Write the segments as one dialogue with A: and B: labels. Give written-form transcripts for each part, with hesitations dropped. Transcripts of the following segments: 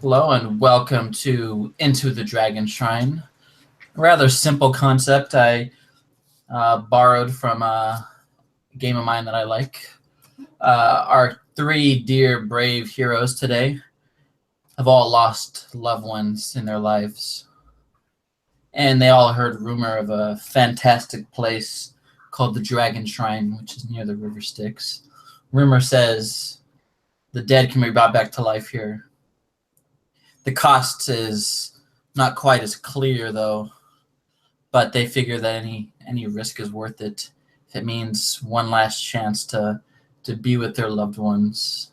A: Hello and welcome to Into the Dragonshrine. A rather simple concept I borrowed from a game of mine that I like. Our three dear, brave heroes today have all lost loved ones in their lives. And they all heard rumor of a fantastic place called the Dragonshrine, which is near the River Styx. Rumor says the dead can be brought back to life here. The cost is not quite as clear, though, but they figure that any risk is worth it if it means one last chance to be with their loved ones.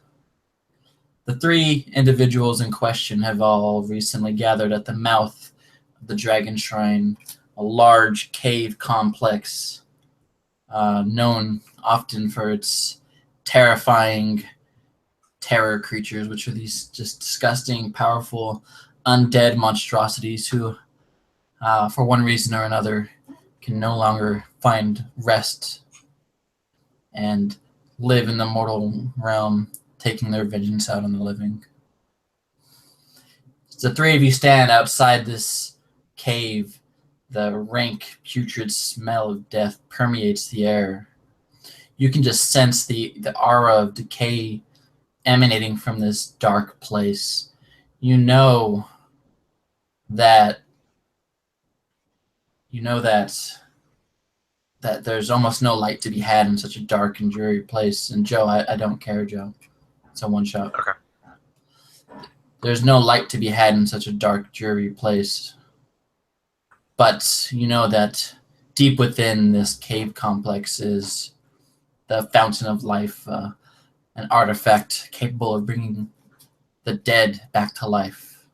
A: The three individuals in question have all recently gathered at the mouth of the Dragonshrine, a large cave complex known often for its terrifying terror creatures, which are these just disgusting, powerful, undead monstrosities who, for one reason or another, can no longer find rest and live in the mortal realm, taking their vengeance out on the living. As the three of you stand outside this cave, the rank, putrid smell of death permeates the air. You can just sense the aura of decay emanating from this dark place. You know that there's almost no light to be had in such a dark and dreary place. And Joe, I don't care, Joe. It's a one shot.
B: Okay.
A: There's no light to be had in such a dark, dreary place. But you know that deep within this cave complex is the fountain of life, an artifact capable of bringing the dead back to life.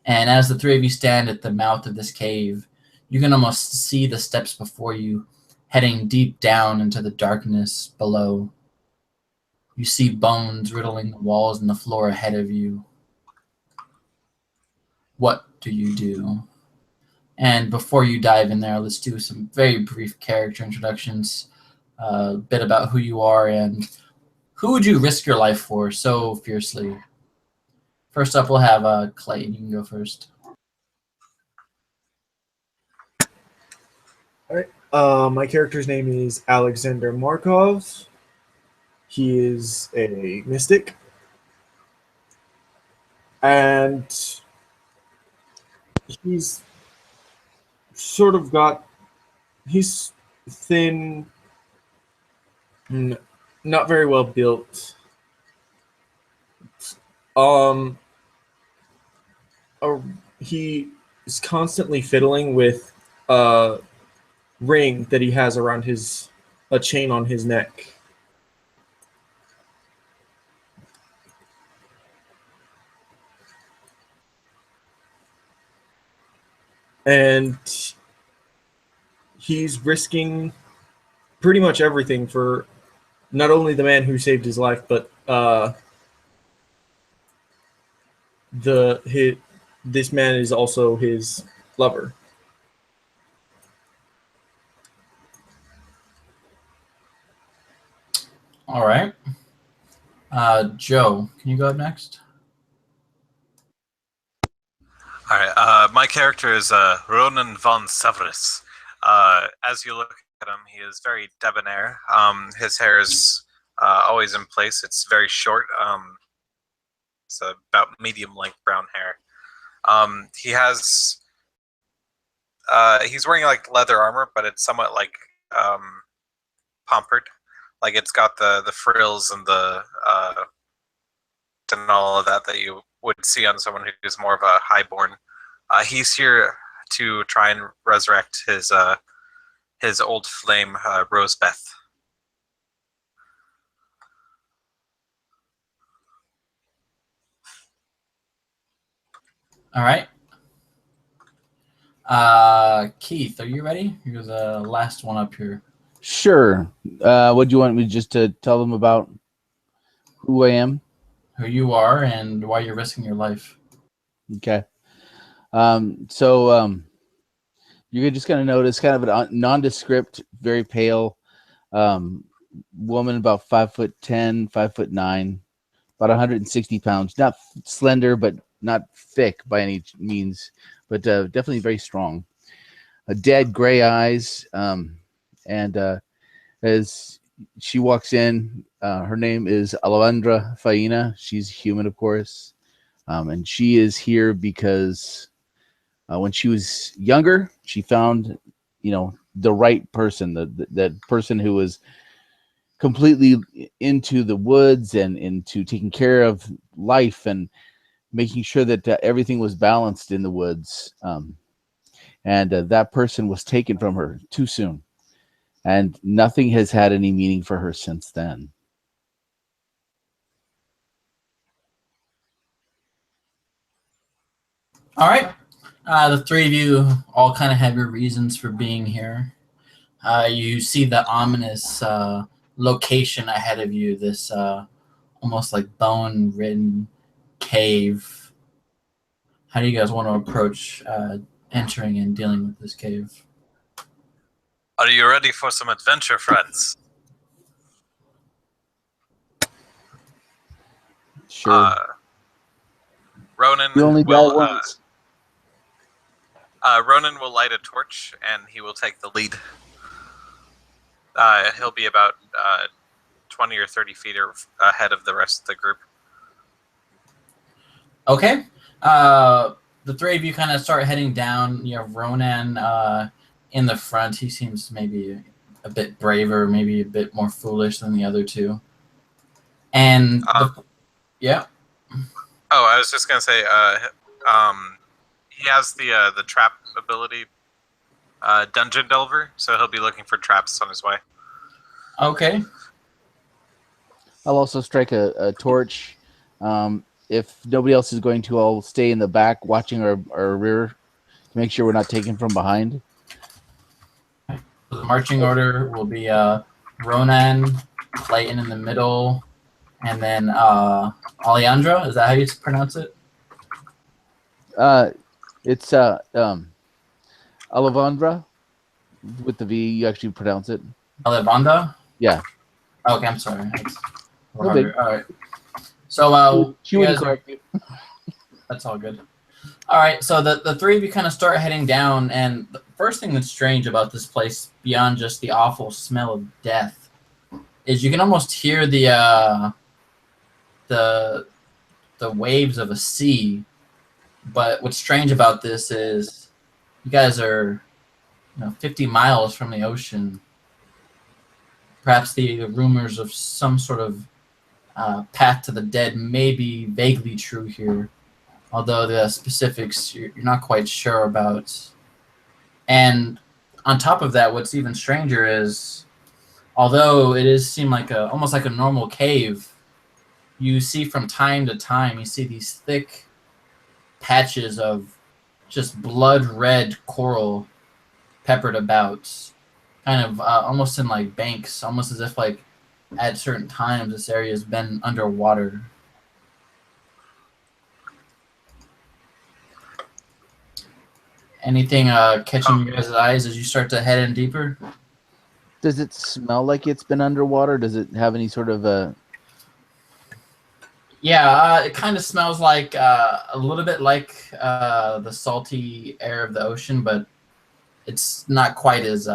A: And as the three of you stand at the mouth of this cave, you can almost see the steps before you heading deep down into the darkness below. You see bones riddling the walls and the floor ahead of you. What do you do? And before you dive in there, let's do some very brief character introductions, a bit about who you are and who would you risk your life for so fiercely. First up, we'll have Clay. You can go first.
C: All right. My character's name is Alexander Markov. He is a mystic. And he's he's thin, not very well built. He is constantly fiddling with ring that he has around a chain on his neck. And he's risking pretty much everything for not only the man who saved his life, but this man is also his lover.
A: All right. Joe, can you go up next?
B: All right. My character is Ronan von Severus. As you look at him, he is very debonair. His hair is always in place. It's very short. It's about medium-length brown hair. He's wearing like leather armor, but it's somewhat like pompered. Like it's got the frills and the and all of that you would see on someone who's more of a highborn. He's here to try and resurrect his old flame, Rosebeth.
A: All right. Keith, are you ready? You're the last one up here.
D: Sure. What do you want me just to tell them about who I am?
A: Who you are and why you're risking your life.
D: Okay. You're just going to notice kind of a nondescript, very pale woman, about 5'10", 5'9", about 160 pounds. Not slender, but not thick by any means, but definitely very strong. Dead gray eyes, and as she walks in, her name is Alejandra Faina. She's human, of course, and she is here because when she was younger, she found, the right person, that person who was completely into the woods and into taking care of life and making sure that everything was balanced in the woods. And that person was taken from her too soon, and nothing has had any meaning for her since then.
A: All right. The three of you all kind of have your reasons for being here. You see the ominous location ahead of you, this almost like bone-ridden cave. How do you guys want to approach entering and dealing with this cave?
B: Are you ready for some adventure, friends?
D: Sure.
B: Ronan
D: You only die
B: will
D: once.
B: Ronan will light a torch, and he will take the lead. He'll be about 20 or 30 feet ahead of the rest of the group.
A: Okay. The three of you kind of start heading down. You have Ronan in the front. He seems maybe a bit braver, maybe a bit more foolish than the other two. And yeah.
B: Oh, I was just gonna say, he has the trap ability, Dungeon Delver, so he'll be looking for traps on his way.
A: Okay.
D: I'll also strike a torch. If nobody else is going to, I'll stay in the back watching our rear to make sure we're not taken from behind.
A: The marching order will be Ronan, Clayton in the middle, and then Alejandra. Is that how you pronounce it?
D: It's Alejandra with the V. You actually pronounce it.
A: Alejandra?
D: Yeah.
A: Okay, I'm sorry.
D: No big.
A: All right. So
D: she
A: you
D: wouldn't
A: guys
D: correct you.
A: That's all good. All right, so the three of you kind of start heading down, and the first thing that's strange about this place, beyond just the awful smell of death, is you can almost hear the waves of a sea. But what's strange about this is you guys are 50 miles from the ocean. Perhaps the rumors of some sort of path to the dead may be vaguely true here, although the specifics you're not quite sure about. And on top of that, what's even stranger is, although it seem like almost like a normal cave, you see from time to time, you see these thick patches of just blood red coral peppered about, kind of almost in like banks, almost as if like at certain times this area has been underwater. Anything catching you guys' eyes as you start to head in deeper?
D: Does it smell like it's been underwater? Does it have any sort of a...
A: Yeah, it kind of smells like a little bit like the salty air of the ocean, but it's not quite as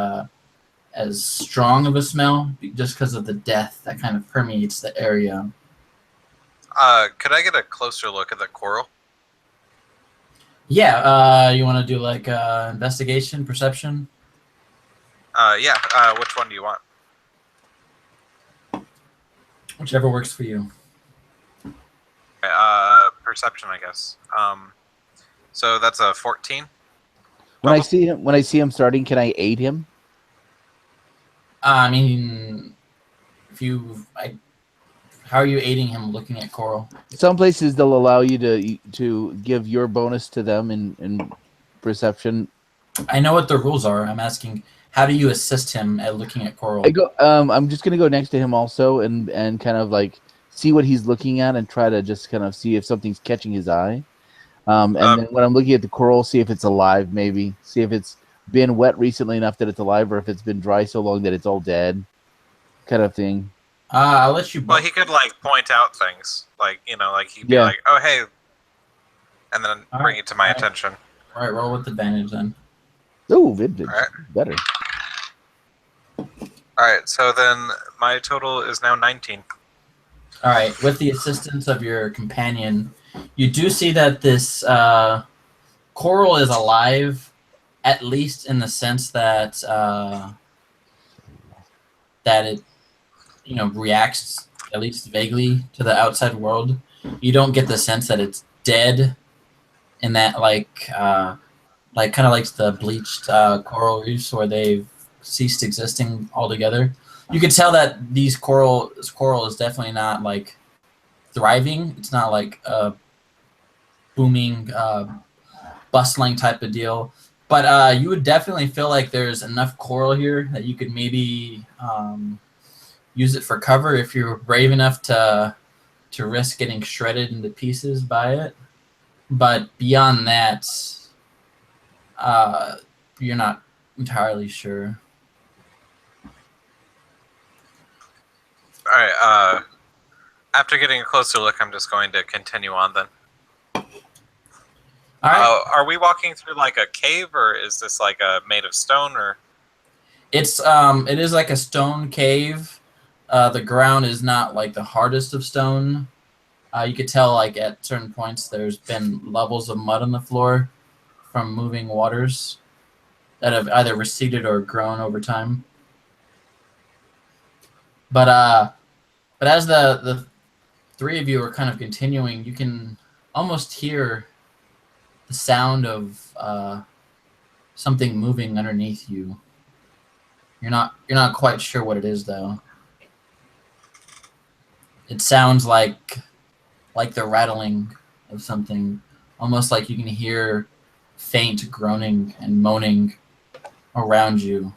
A: strong of a smell, just because of the death that kind of permeates the area.
B: Could I get a closer look at the coral?
A: Yeah, you want to do like investigation, perception?
B: Yeah. Which one do you want?
A: Whichever works for you.
B: Perception, I guess. So that's a 14.
D: When I see him starting, can I aid him?
A: I mean, how are you aiding him looking at coral?
D: Some places they'll allow you to give your bonus to them in perception.
A: I know what the rules are. I'm asking, how do you assist him at looking at coral?
D: I'm just gonna go next to him also and kind of like see what he's looking at and try to just kind of see if something's catching his eye. And then when I'm looking at the coral, see if it's alive, maybe. See if it's been wet recently enough that it's alive, or if it's been dry so long that it's all dead, kind of thing.
A: I'll let you.
B: Well, he could like point out things, like like he'd be
D: Yeah.
B: like, "Oh, hey," and then
A: All
B: bring
A: right,
B: it to my
A: all right.
B: attention.
A: All right, roll with advantage then.
D: Oh, vintage.
B: All right.
D: Better.
B: All right, so then my total is now 19.
A: All right, with the assistance of your companion, you do see that this coral is alive, at least in the sense that that it reacts at least vaguely to the outside world. You don't get the sense that it's dead, in that like kind of like the bleached coral reefs where they've ceased existing altogether. You could tell that this coral is definitely not like thriving. It's not like a booming, bustling type of deal. But you would definitely feel like there's enough coral here that you could maybe use it for cover if you're brave enough to risk getting shredded into pieces by it. But beyond that, uh, you're not entirely sure.
B: All right. After getting a closer look, I'm just going to continue on then.
A: All right.
B: Are we walking through like a cave, or is this like made of stone, or?
A: It is like a stone cave. The ground is not like the hardest of stone. You could tell like at certain points there's been levels of mud on the floor from moving waters that have either receded or grown over time. But as the three of you are kind of continuing, you can almost hear the sound of something moving underneath you. You're not quite sure what it is though. It sounds like the rattling of something, almost like you can hear faint groaning and moaning around you,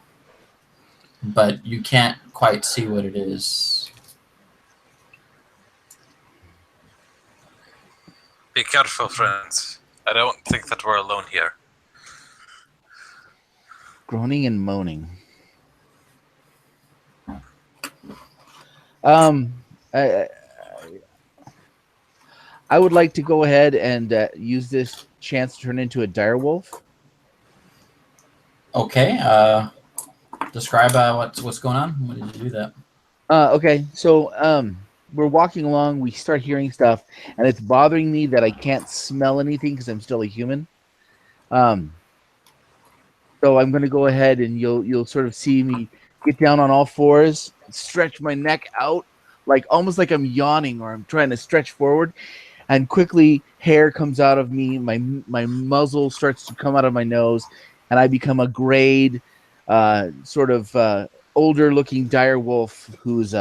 A: but you can't quite see what it is.
B: Be careful, friends. I don't think that we're alone here.
D: Groaning and moaning. I would like to go ahead and use this chance to turn into a direwolf.
A: Okay. Describe what's going on. When did you do that?
D: Okay, so we're walking along. We start hearing stuff, and it's bothering me that I can't smell anything because I'm still a human. So I'm going to go ahead, and you'll sort of see me get down on all fours, stretch my neck out, like almost like I'm yawning or I'm trying to stretch forward, and quickly hair comes out of me. My muzzle starts to come out of my nose, and I become a grayed, sort of older-looking dire wolf who's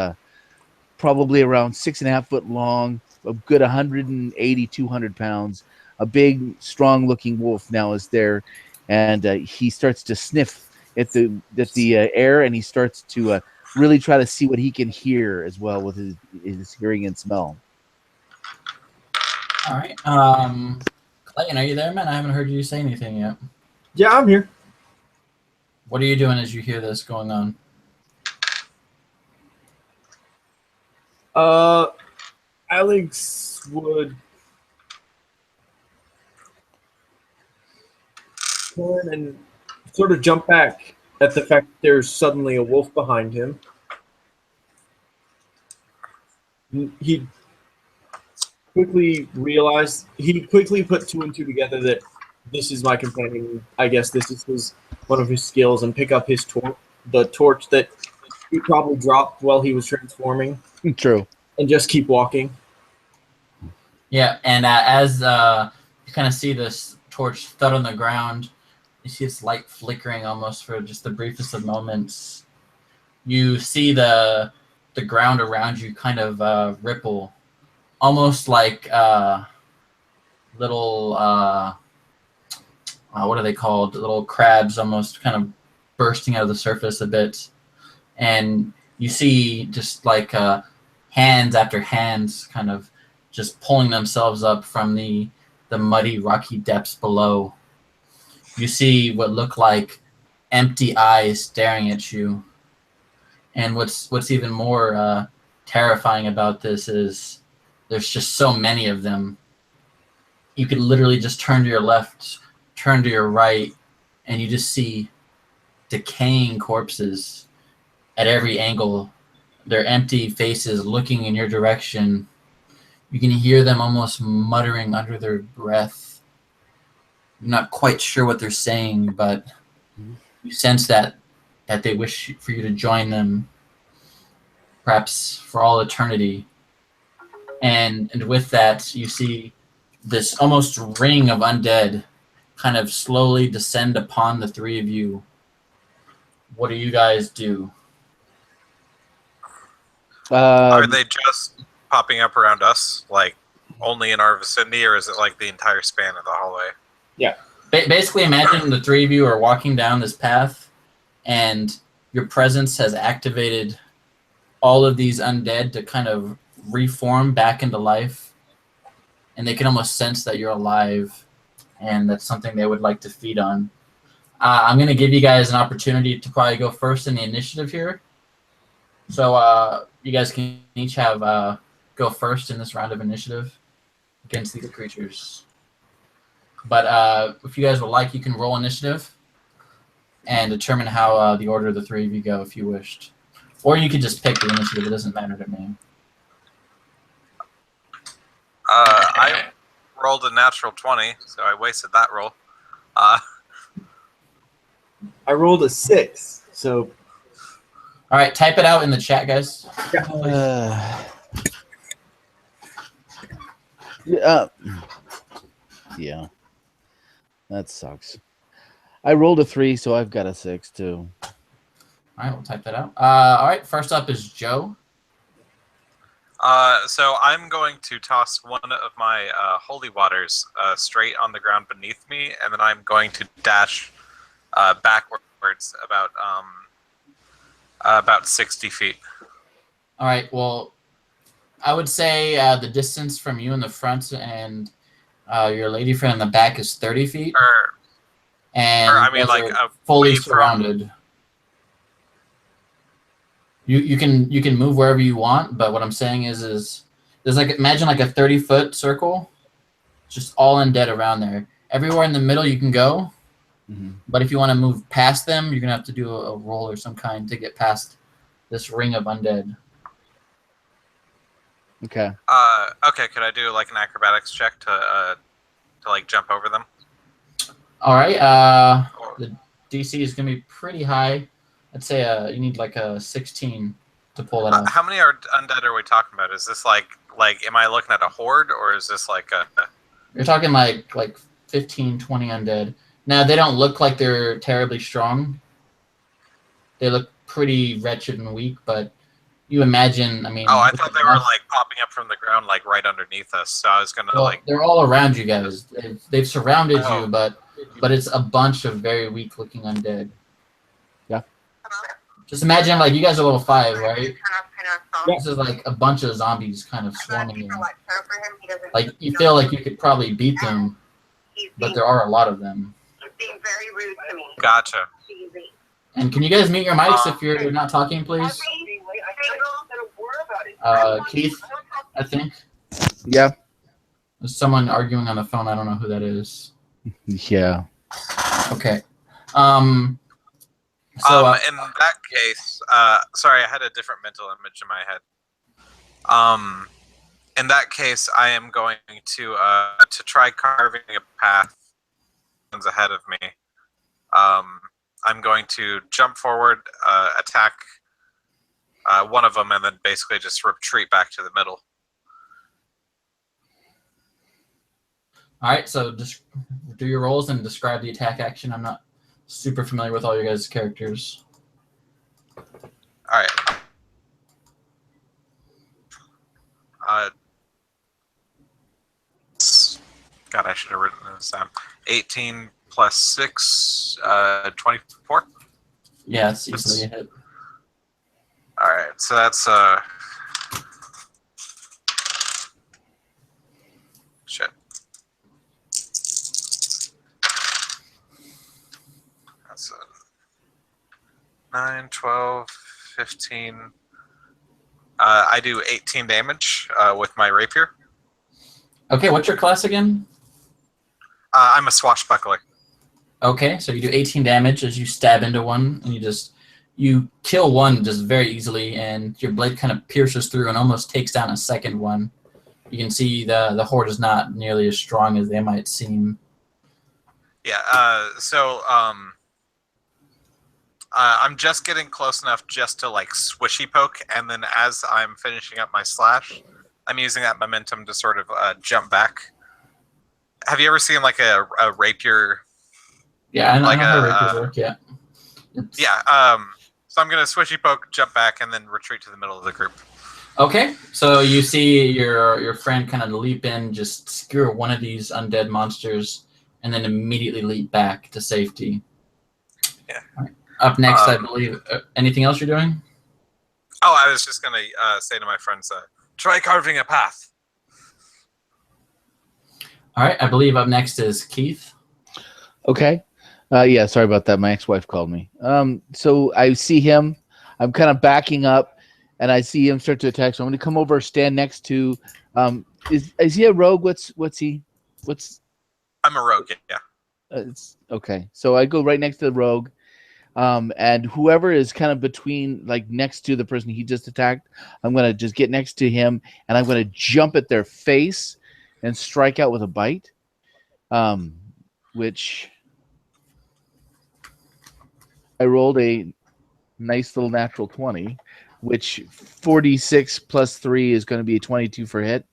D: probably around 6.5 foot long, a good 180, 200 pounds. A big, strong-looking wolf now is there, and he starts to sniff at the air, and he starts to really try to see what he can hear as well with his hearing and smell.
A: All right. Clayton, are you there, man? I haven't heard you say anything yet.
C: Yeah, I'm here.
A: What are you doing as you hear this going on?
C: Alex would turn and sort of jump back at the fact that there's suddenly a wolf behind him. He quickly put two and two together that this is my companion. I guess this is one of his skills, and pick up his the torch that he probably dropped while he was transforming.
D: True.
C: And just keep walking.
A: Yeah, and as you kind of see this torch thud on the ground, you see its light flickering almost for just the briefest of moments. You see the ground around you kind of ripple, almost like little what are they called? Little crabs, almost kind of bursting out of the surface a bit, and you see just like hands after hands kind of just pulling themselves up from the muddy, rocky depths below. You see what look like empty eyes staring at you. And what's even more terrifying about this is there's just so many of them. You could literally just turn to your left, turn to your right, and you just see decaying corpses at every angle. Their empty faces looking in your direction. You can hear them almost muttering under their breath. You're not quite sure what they're saying, but you sense that they wish for you to join them, perhaps for all eternity. And with that, you see this almost ring of undead kind of slowly descend upon the three of you. What do you guys do?
B: Are they just popping up around us, like only in our vicinity, or is it like the entire span of the hallway?
C: Yeah.
A: Basically, imagine the three of you are walking down this path, and your presence has activated all of these undead to kind of reform back into life, and they can almost sense that you're alive, and that's something they would like to feed on. I'm going to give you guys an opportunity to probably go first in the initiative here. So you guys can each have go first in this round of initiative against these creatures. But if you guys would like, you can roll initiative and determine how the order of the three of you go if you wished. Or you could just pick the initiative. It doesn't matter to me.
B: I rolled a natural 20, so I wasted that roll.
C: I rolled a 6, so
A: All right, type it out in the chat, guys.
D: Yeah, that sucks. I rolled a 3, so I've got a 6 too.
A: All right, we'll type that out. All right, first up is Joe.
B: So I'm going to toss one of my holy waters straight on the ground beneath me, and then I'm going to dash backwards about 60 feet.
A: All right, well, I would say the distance from you in the front and your lady friend in the back is 30 feet. And
B: I mean,
A: you guys
B: like,
A: are fully
B: away from-
A: surrounded. You can move wherever you want, but what I'm saying is there's like, imagine like a 30-foot circle, just all undead around there. Everywhere in the middle you can go, but if you want to move past them, you're gonna have to do a roll or some kind to get past this ring of undead.
D: Okay.
B: Okay, could I do like an acrobatics check to like jump over them?
A: All right. The DC is gonna be pretty high. I'd say you need like a 16 to pull that off.
B: How many undead are we talking about? Is this like am I looking at a horde, or is this like a?
A: You're talking like 15, 20 undead. Now they don't look like they're terribly strong. They look pretty wretched and weak, but you imagine. I mean.
B: Oh, I thought they were like popping up from the ground, like right underneath us. So I was gonna
A: They're all around you guys. They've surrounded
B: Oh.
A: you, but it's a bunch of very weak-looking undead.
D: Yeah.
A: Just imagine, like, you guys are level 5, right?
C: Yeah.
A: This is like a bunch of zombies kind of swarming you. Like, you feel like you could probably beat them, but there are a lot of them.
E: Being very rude to me.
B: Gotcha.
A: And can you guys mute your mics if you're not talking, please? Keith, I think.
D: Yeah.
A: There's someone arguing on the phone. I don't know who that is.
D: Yeah.
A: Okay.
B: In that case, sorry, I had a different mental image in my head. In that case, I am going to try carving a path ahead of me. I'm going to jump forward, attack one of them, and then basically just retreat back to the middle.
A: All right, so just do your rolls and describe the attack action. I'm not super familiar with all your guys' characters.
B: All right. God, I should have written this down. 18 plus 6, 24.
A: Yeah, it's easily a hit.
B: All right, so that's shit. That's 9, 12, 15, I do 18 damage with my rapier.
A: Okay, what's your class again?
B: I'm a swashbuckler.
A: Okay, so you do 18 damage as you stab into one, and you kill one just very easily, and your blade kind of pierces through and almost takes down a second one. You can see the horde is not nearly as strong as they might seem.
B: Yeah. I'm just getting close enough just to like swishy poke, and then as I'm finishing up my slash, I'm using that momentum to sort of jump back. Have you ever seen like a rapier?
A: Yeah, I know,
B: Like
A: I know how rapiers work. Yeah.
B: Yeah. So I'm gonna swishy poke, jump back, and then retreat to the middle of the group.
A: Okay, so you see your friend kind of leap in, just skewer one of these undead monsters, and then immediately leap back to safety.
B: Yeah.
A: All right. Up next, I believe. Anything else you're doing?
B: Oh, I was just gonna say to my friends, try carving a path.
A: All right, I believe up next is Keith.
D: Okay. Yeah, sorry about that. My ex-wife called me. So I see him. I'm kind of backing up, and I see him start to attack. So I'm going to come over, stand next to. Is he a rogue? What's he?
B: I'm a rogue. Yeah.
D: It's okay. So I go right next to the rogue, and whoever is kind of between, like next to the person he just attacked, I'm going to just get next to him, and I'm going to jump at their face and strike out with a bite, which. I rolled a nice little natural 20, which 46 plus 3 is going to be a 22 for hit.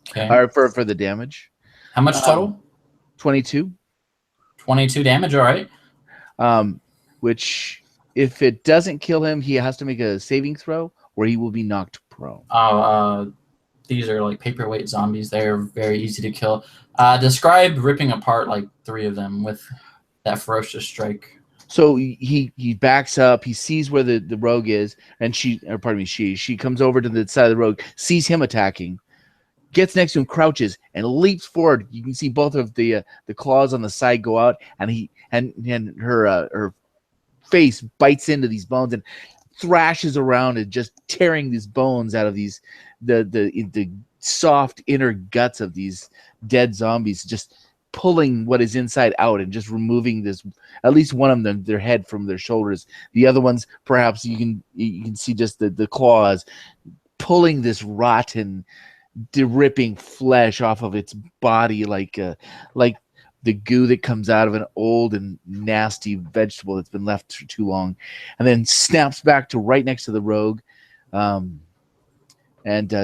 A: Okay.
D: Or for the damage.
A: How much total?
D: 22.
A: 22 damage. All right.
D: Which, if it doesn't kill him, he has to make a saving throw, or he will be knocked prone.
A: These are like paperweight zombies. They're very easy to kill. Describe ripping apart like 3 of them with that ferocious strike.
D: So he backs up. He sees where the rogue is, and she comes over to the side of the rogue, sees him attacking, gets next to him, crouches, and leaps forward. You can see both of the claws on the side go out, and her face bites into these bones and thrashes around and just tearing these bones out of these the soft inner guts of these dead zombies, just pulling what is inside out and just removing this, at least one of them, their head from their shoulders. The other ones, perhaps you can see just the claws pulling this rotten, dripping flesh off of its body like the goo that comes out of an old and nasty vegetable that's been left for too long, and then snaps back to right next to the rogue, and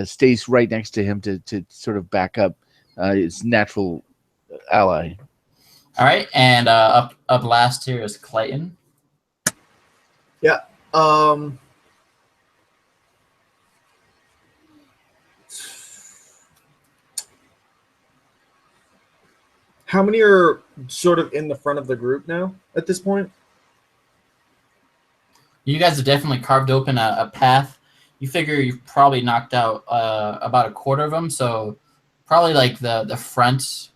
D: stays right next to him to sort of back up his natural ally.
A: All right, and up last here is Clayton.
C: Yeah. How many are sort of in the front of the group now at this point?
A: You guys have definitely carved open a path. You figure you've probably knocked out about a quarter of them, so probably like the front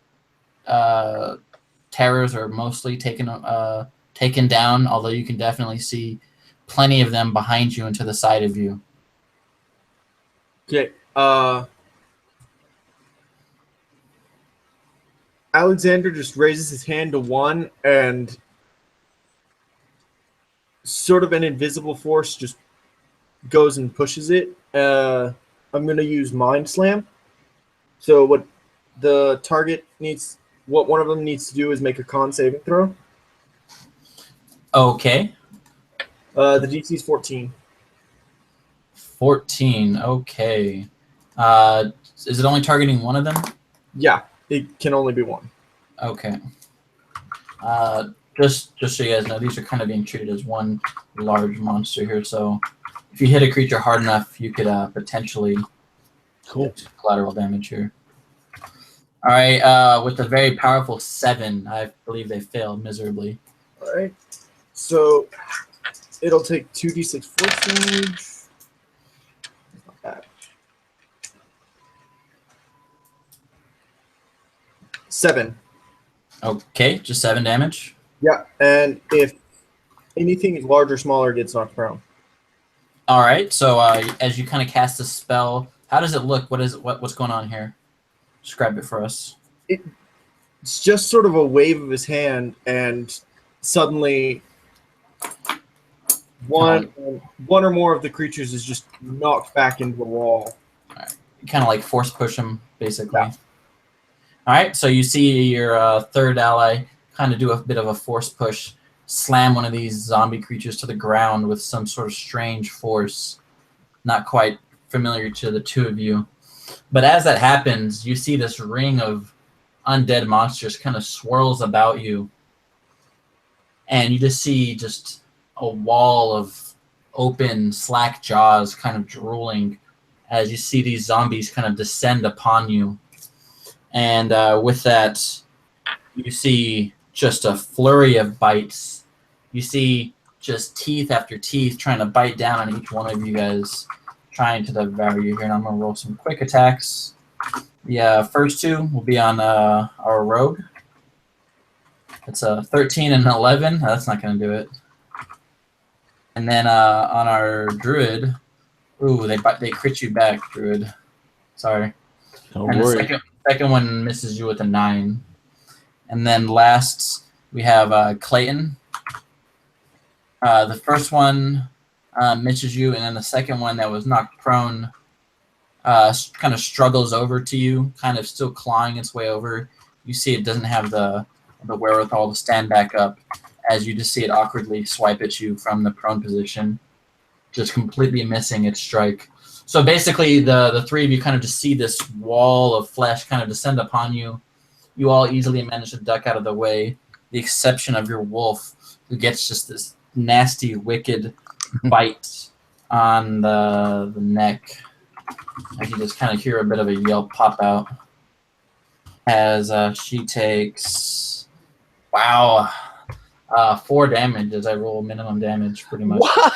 A: terrors are mostly taken down, although you can definitely see plenty of them behind you and to the side of you.
C: Okay. Alexander just raises his hand to one, and sort of an invisible force just goes and pushes it. I'm going to use Mind Slam. So what the target needs, what one of them needs to do is make a con saving throw.
A: Okay.
C: The DC is 14.
A: 14. Okay. Is it only targeting one of them?
C: Yeah, it can only be one.
A: Okay. Just so you guys know, these are kind of being treated as one large monster here. So if you hit a creature hard enough, you could potentially get collateral damage here. All right. With a very powerful 7, I believe they failed miserably.
C: All right. So it'll take 2d6 force damage. Not bad. 7.
A: Okay, just 7 damage.
C: Yeah, and if anything is large or smaller, it gets knocked prone.
A: All right. So as you kind of cast a spell, how does it look? What's going on here? Describe it for us.
C: It's just sort of a wave of his hand, and suddenly one or more of the creatures is just knocked back into the wall.
A: Kind of like force push him, basically. Yeah. All right. So you see your third ally kind of do a bit of a force push, slam one of these zombie creatures to the ground with some sort of strange force, not quite familiar to the two of you. But as that happens, you see this ring of undead monsters kind of swirls about you. And you just see just a wall of open, slack jaws kind of drooling as you see these zombies kind of descend upon you. And with that, you see just a flurry of bites. You see just teeth after teeth trying to bite down on each one of you guys, trying to devour you here. And I'm going to roll some quick attacks. The first two will be on our rogue. It's a 13 and an 11. No, that's not going to do it. And then on our druid, ooh, they crit you back, druid. Sorry.
D: Don't worry.
A: The second one misses you with a 9. And then last, we have Clayton. The first one misses you, and then the second one that was knocked prone kind of struggles over to you, kind of still clawing its way over. You see it doesn't have the wherewithal to stand back up, as you just see it awkwardly swipe at you from the prone position, just completely missing its strike. So basically, the three of you kind of just see this wall of flesh kind of descend upon you. You all easily manage to duck out of the way, the exception of your wolf, who gets just this nasty, wicked bite on the neck. As you just kind of hear a bit of a yelp pop out. As she takes, 4 damage as I roll minimum damage, pretty much.
D: What?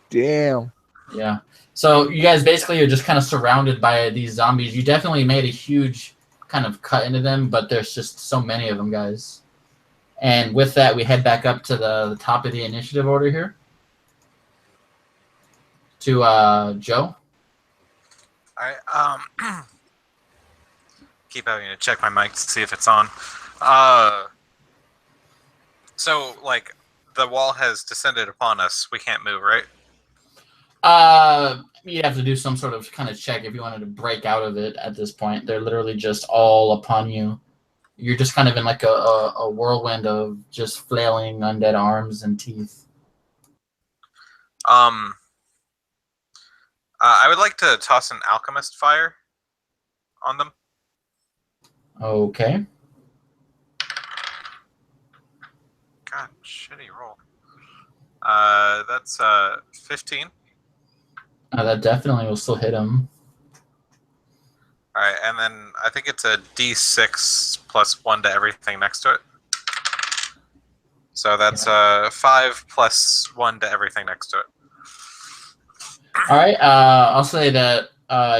D: Damn.
A: Yeah. So you guys basically are just kind of surrounded by these zombies. You definitely made a huge kind of cut into them, but there's just so many of them, guys. And with that, we head back up to the top of the initiative order here. To Joe.
B: All right. Keep having to check my mic to see if it's on. So, like, the wall has descended upon us. We can't move, right?
A: You'd have to do some sort of kind of check if you wanted to break out of it at this point. They're literally just all upon you. You're just kind of in like a whirlwind of just flailing undead arms and teeth.
B: I would like to toss an alchemist fire on them.
A: Okay.
B: God, shitty roll. That's 15.
A: That definitely will still hit him.
B: All right, and then I think it's a D6 plus 1 to everything next to it. So that's 5 plus 1 to everything next to it.
A: All right. I'll say that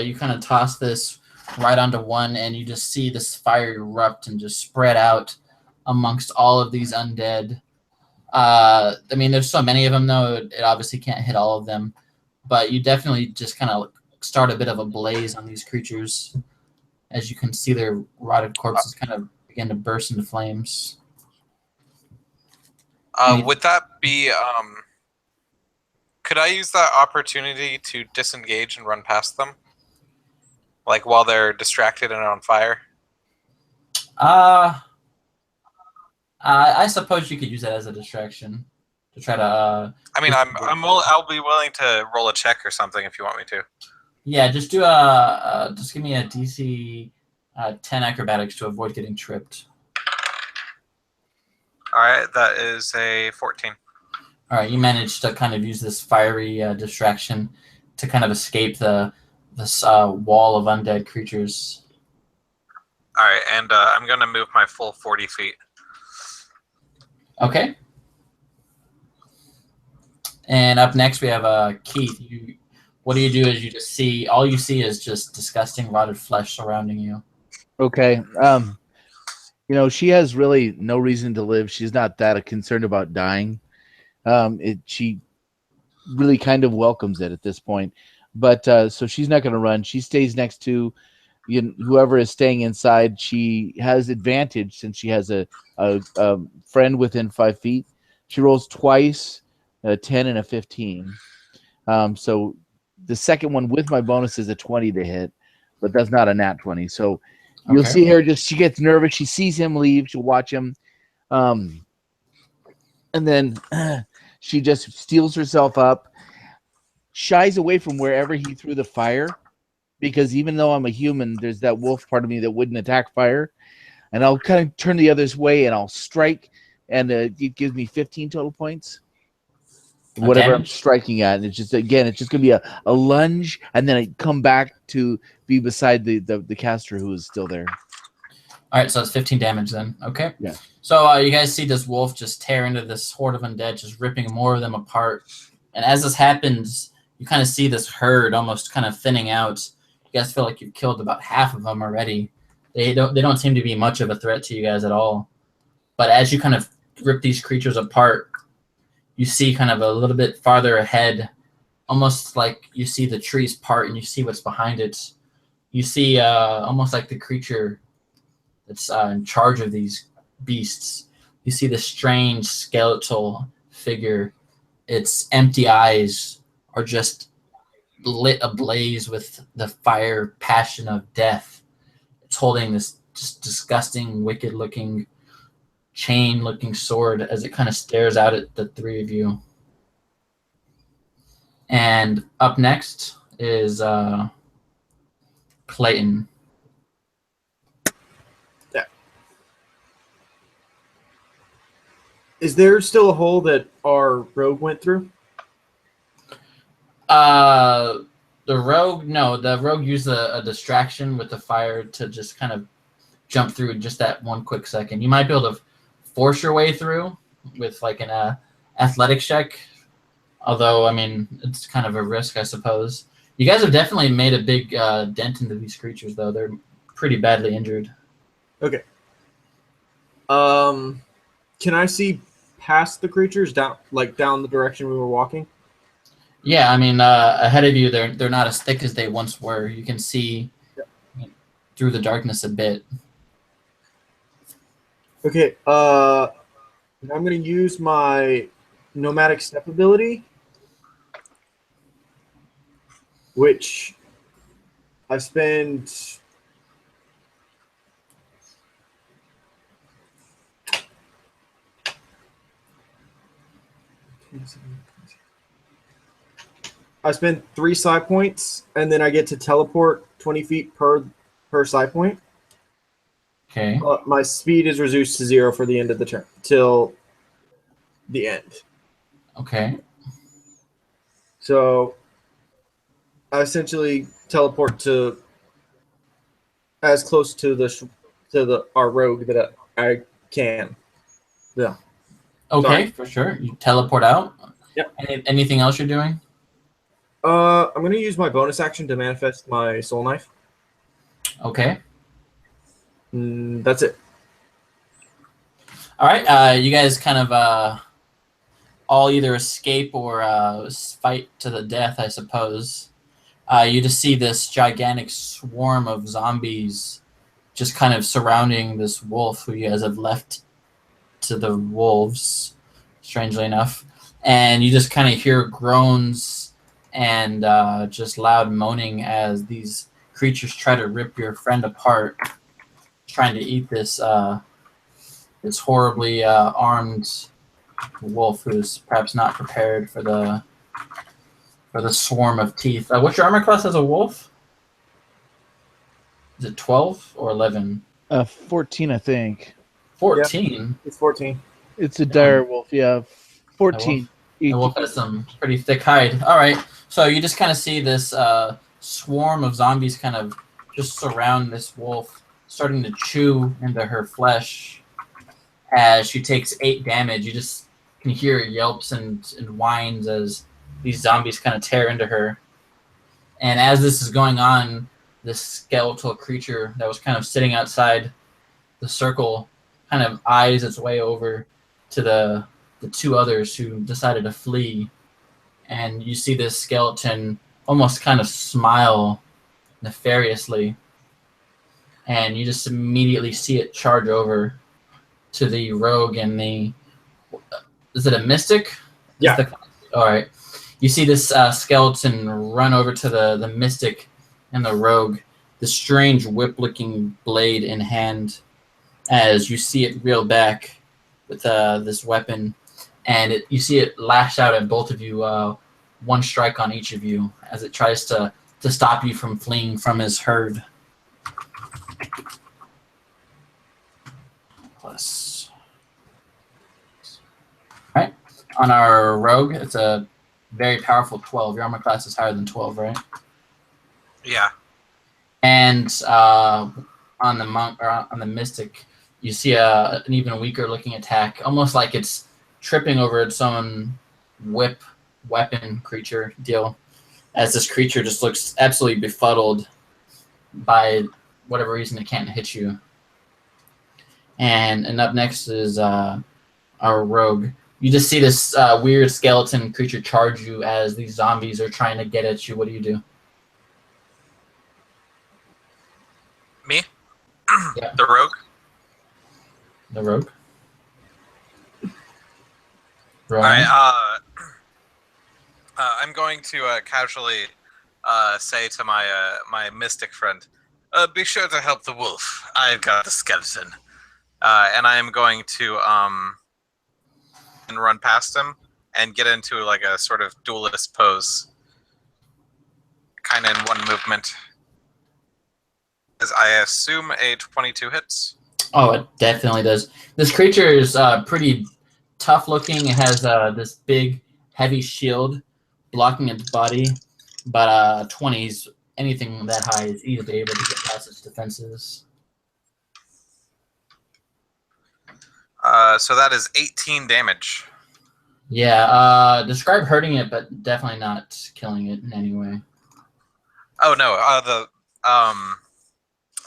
A: you kind of toss this right onto one, and you just see this fire erupt and just spread out amongst all of these undead. I mean, there's so many of them, though, it obviously can't hit all of them. But you definitely just kind of start a bit of a blaze on these creatures. As you can see, their rotted corpses kind of begin to burst into flames.
B: Would that be... could I use that opportunity to disengage and run past them? Like, while they're distracted and on fire?
A: I suppose you could use that as a distraction to try to.
B: I mean, I'll be willing to roll a check or something if you want me to.
A: Yeah, just do just give me a DC 10 acrobatics to avoid getting tripped.
B: All right, that is a 14.
A: All right, you managed to kind of use this fiery distraction to kind of escape this wall of undead creatures.
B: All right, and I'm going to move my full 40 feet.
A: Okay. And up next we have Keith. What do you do as you just see, all you see is just disgusting rotted flesh surrounding you.
D: Okay. She has really no reason to live. She's not that concerned about dying. She really kind of welcomes it at this point. But so she's not going to run. She stays next to whoever is staying inside. She has advantage since she has a friend within 5 feet. She rolls twice, a 10 and a 15. So the second one with my bonus is a 20 to hit, but that's not a nat 20. So you'll
A: Okay.
D: see her she gets nervous. She sees him leave. She'll watch him. And then she just steels herself up, shies away from wherever he threw the fire, because even though I'm a human, there's that wolf part of me that wouldn't attack fire. And I'll kind of turn the other's way and I'll strike, and it gives me 15 total points. Whatever I'm striking at. And it's just going to be a lunge, and then I come back to be beside the caster who is still there.
A: All right, so it's 15 damage then. Okay.
D: Yeah.
A: So you guys see this wolf just tear into this horde of undead, just ripping more of them apart. And as this happens, you kind of see this herd almost kind of thinning out. You guys feel like you've killed about half of them already. They don't seem to be much of a threat to you guys at all. But as you kind of rip these creatures apart, you see kind of a little bit farther ahead, almost like you see the trees part and you see what's behind it. You see almost like the creature that's in charge of these beasts. You see this strange skeletal figure. Its empty eyes are just lit ablaze with the fire passion of death. It's holding this just disgusting, wicked-looking, chain-looking sword as it kind of stares out at the three of you. And up next is Clayton.
C: Is there still a hole that our rogue went through?
A: The rogue, no. The rogue used a distraction with the fire to just kind of jump through just that one quick second. You might be able to force your way through with like an athletics check. Although, I mean, it's kind of a risk, I suppose. You guys have definitely made a big dent into these creatures, though. They're pretty badly injured.
C: Okay. Can I see past the creatures down the direction we were walking?
A: Yeah, I mean, ahead of you, they're not as thick as they once were. You can see through the darkness a bit.
C: Okay. I'm going to use my nomadic step ability, which I spend I spend 3 psi points, and then I get to teleport 20 feet per psi point.
A: Okay.
C: My speed is reduced to 0 for the end of the turn, till the end.
A: Okay.
C: So I essentially teleport to as close to our rogue that I can. Yeah.
A: Okay,
C: Sorry.
A: for sure. You teleport out.
C: Yep.
A: Anything else you're doing?
C: I'm going to use my bonus action to manifest my soul knife.
A: Okay.
C: That's it.
A: All right. You guys kind of all either escape or fight to the death, I suppose. You just see this gigantic swarm of zombies just kind of surrounding this wolf who you guys have left to the wolves, strangely enough. And you just kind of hear groans and just loud moaning as these creatures try to rip your friend apart, trying to eat this this horribly armed wolf who's perhaps not prepared for the swarm of teeth. What's your armor class as a wolf? Is it 12 or 11?
D: 14, I think.
A: 14?
C: It's 14.
D: It's a dire wolf, yeah. 14.
A: The wolf has some pretty thick hide. All right, so you just kind of see this swarm of zombies kind of just surround this wolf, starting to chew into her flesh. As she takes 8 damage, you just can hear yelps and whines as these zombies kind of tear into her. And as this is going on, this skeletal creature that was kind of sitting outside the circle kind of eyes its way over to the 2 others who decided to flee. and you see this skeleton almost kind of smile nefariously, and you just immediately see it charge over to the rogue and the. Is it a mystic?
C: Yeah.
A: All right. You see this skeleton run over to the mystic and the rogue, the strange whip-looking blade in hand, as you see it reel back with this weapon, and you see it lash out at both of you, one strike on each of you, as it tries to stop you from fleeing from his herd. Plus. All right. On our rogue, it's a very powerful 12. Your armor class is higher than 12, right?
B: Yeah.
A: And on the monk or on the mystic, you see an even weaker looking attack, almost like it's tripping over its own whip weapon creature deal, as this creature just looks absolutely befuddled by whatever reason it can't hit you. And up next is our rogue. You just see this weird skeleton creature charge you as these zombies are trying to get at you. What do you do?
B: Me?
A: Yeah.
B: The rogue?
A: The rogue?
B: Alright, I'm going to casually say to my mystic friend, be sure to help the wolf. I've got the skeleton. And I am going to and run past him and get into like a sort of duelist pose. Kind of in one movement. As I assume a 22 hits.
A: Oh, it definitely does. This creature is pretty tough looking. It has this big, heavy shield blocking its body, but 20s, anything that high is easily able to get past its defenses.
B: So that is 18 damage.
A: Yeah, describe hurting it, but definitely not killing it in any way.
B: Oh no,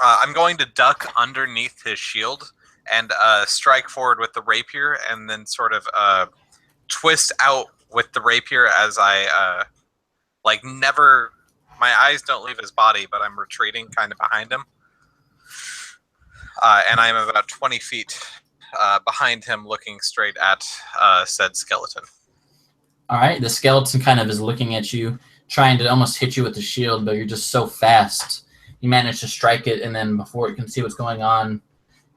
B: I'm going to duck underneath his shield and strike forward with the rapier, and then sort of twist out with the rapier as I never. My eyes don't leave his body, but I'm retreating kind of behind him, and I'm about 20 feet behind him, looking straight at said skeleton.
A: All right, the skeleton kind of is looking at you, trying to almost hit you with the shield, but you're just so fast. You manage to strike it, and then before it can see what's going on,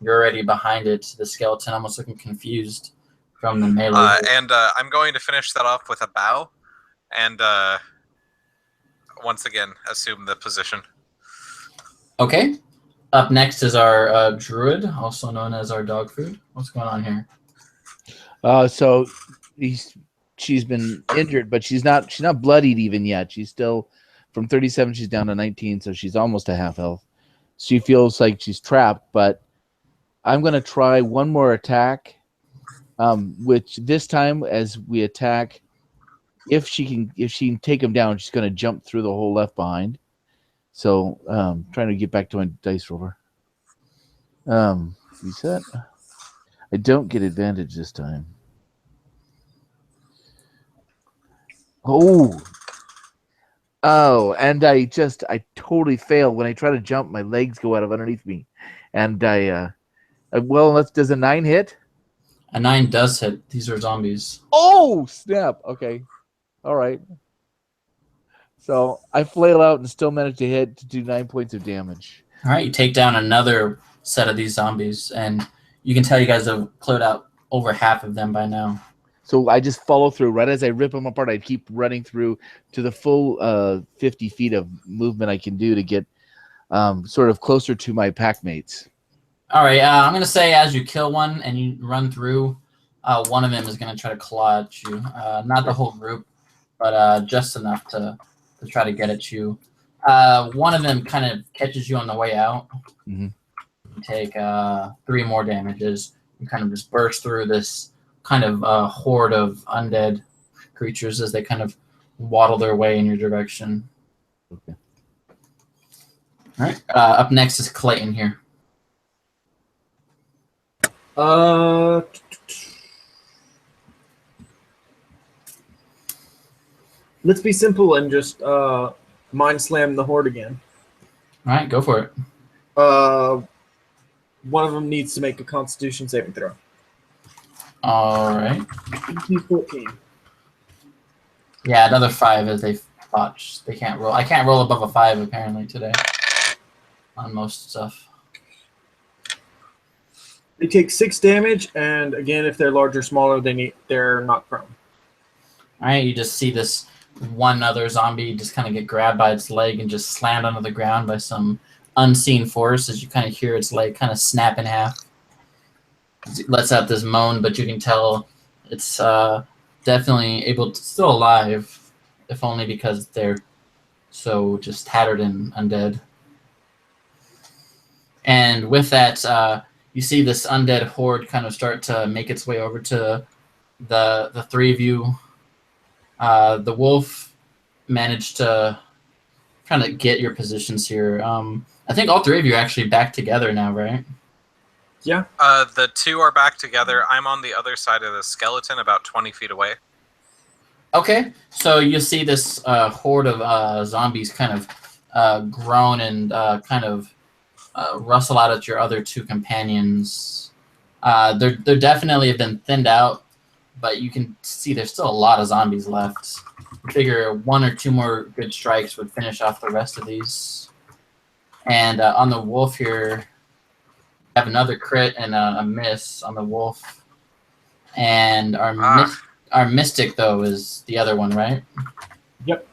A: you're already behind it. The skeleton almost looking confused from the melee.
B: And I'm going to finish that off with a bow, and once again assume the position.
A: Okay. Up next is our druid, also known as our dog food. What's going on here?
D: So she's been injured, but she's not bloodied even yet. She's still from 37. She's down to 19, so she's almost to half health. She feels like she's trapped, but I'm going to try one more attack, which this time as we attack, if she can take him down, she's going to jump through the hole left behind. So trying to get back to my dice roller. Reset. I don't get advantage this time. Oh, and I totally fail. When I try to jump, my legs go out of underneath me. And does a 9 hit?
A: A 9 does hit. These are zombies.
D: Oh, snap. Okay. All right. So I flail out and still manage to hit to do 9 points of damage.
A: All right, you take down another set of these zombies, and you can tell you guys have cleared out over half of them by now.
D: So I just follow through. Right as I rip them apart, I keep running through to the full 50 feet of movement I can do to get sort of closer to my pack mates.
A: All right, I'm going to say as you kill one and you run through, one of them is going to try to claw at you. Not the whole group, but just enough to try to get at you. One of them kind of catches you on the way out.
D: Mm-hmm.
A: You take 3 more damages. You kind of just burst through this kind of horde of undead creatures as they kind of waddle their way in your direction.
D: Okay.
A: All right. Up next is Clayton here.
C: Let's be simple and just mind slam the horde again.
A: All right, go for it.
C: One of them needs to make a Constitution saving throw.
A: All right.
C: He's 14.
A: Yeah, another 5 as they botch. They can't roll. I can't roll above a 5 apparently today on most stuff.
C: They take 6 damage, and again, if they're large or smaller, they're not prone.
A: All right, you just see this one other zombie just kind of get grabbed by its leg and just slammed onto the ground by some unseen force as you kind of hear its leg kind of snap in half. It lets out this moan, but you can tell it's definitely able to still alive, if only because they're so just tattered and undead. And with that, you see this undead horde kind of start to make its way over to the 3 of you. The wolf managed to kind of get your positions here. I think all 3 of you are actually back together now, right?
C: Yeah.
B: The 2 are back together. I'm on the other side of the skeleton, about 20 feet away.
A: Okay, so you see this horde of zombies kind of groan and kind of rustle out at your other 2 companions. They're definitely have been thinned out, but you can see there's still a lot of zombies left. I figure 1 or 2 more good strikes would finish off the rest of these. And on the wolf here, have another crit and a miss on the wolf. And our mystic, though, is the other one, right?
C: Yep.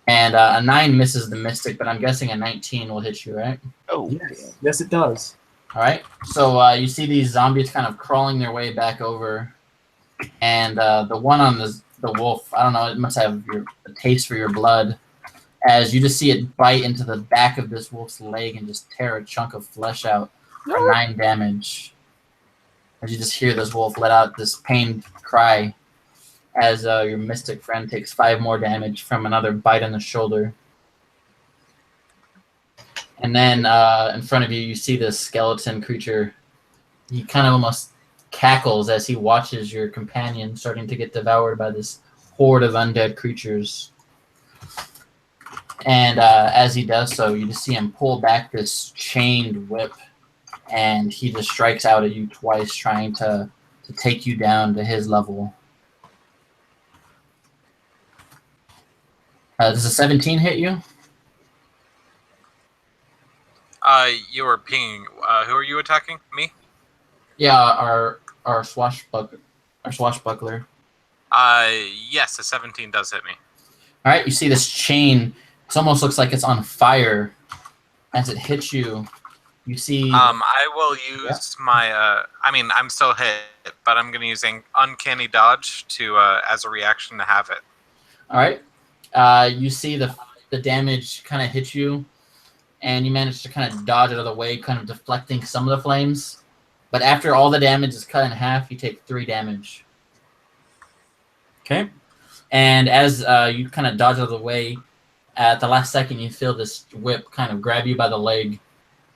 A: And a 9 misses the mystic, but I'm guessing a 19 will hit you, right?
D: Oh,
C: Yes, it does.
A: All right. So you see these zombies kind of crawling their way back over. And the one on the wolf, I don't know, it must have a taste for your blood. As you just see it bite into the back of this wolf's leg and just tear a chunk of flesh out for 9 damage. As you just hear this wolf let out this pained cry as your mystic friend takes 5 more damage from another bite on the shoulder. And then in front of you, you see this skeleton creature. He kind of almost cackles as he watches your companion starting to get devoured by this horde of undead creatures. And as he does so, you just see him pull back this chained whip, and he just strikes out at you twice, trying to take you down to his level. Does a 17 hit you?
B: You were pinging. Who are you attacking? Me?
A: Yeah, our swashbuckler.
B: Yes, a 17 does hit me.
A: All right, you see this chain. It almost looks like it's on fire. As it hits you, you see.
B: I will use my. I mean, I'm still hit, but I'm going to use uncanny dodge to as a reaction to have it.
A: All right. You see the damage kind of hit you, and you manage to kind of dodge out of the way, kind of deflecting some of the flames. But after all the damage is cut in half, you take 3 damage. Okay. And as you kind of dodge out of the way, at the last second, you feel this whip kind of grab you by the leg,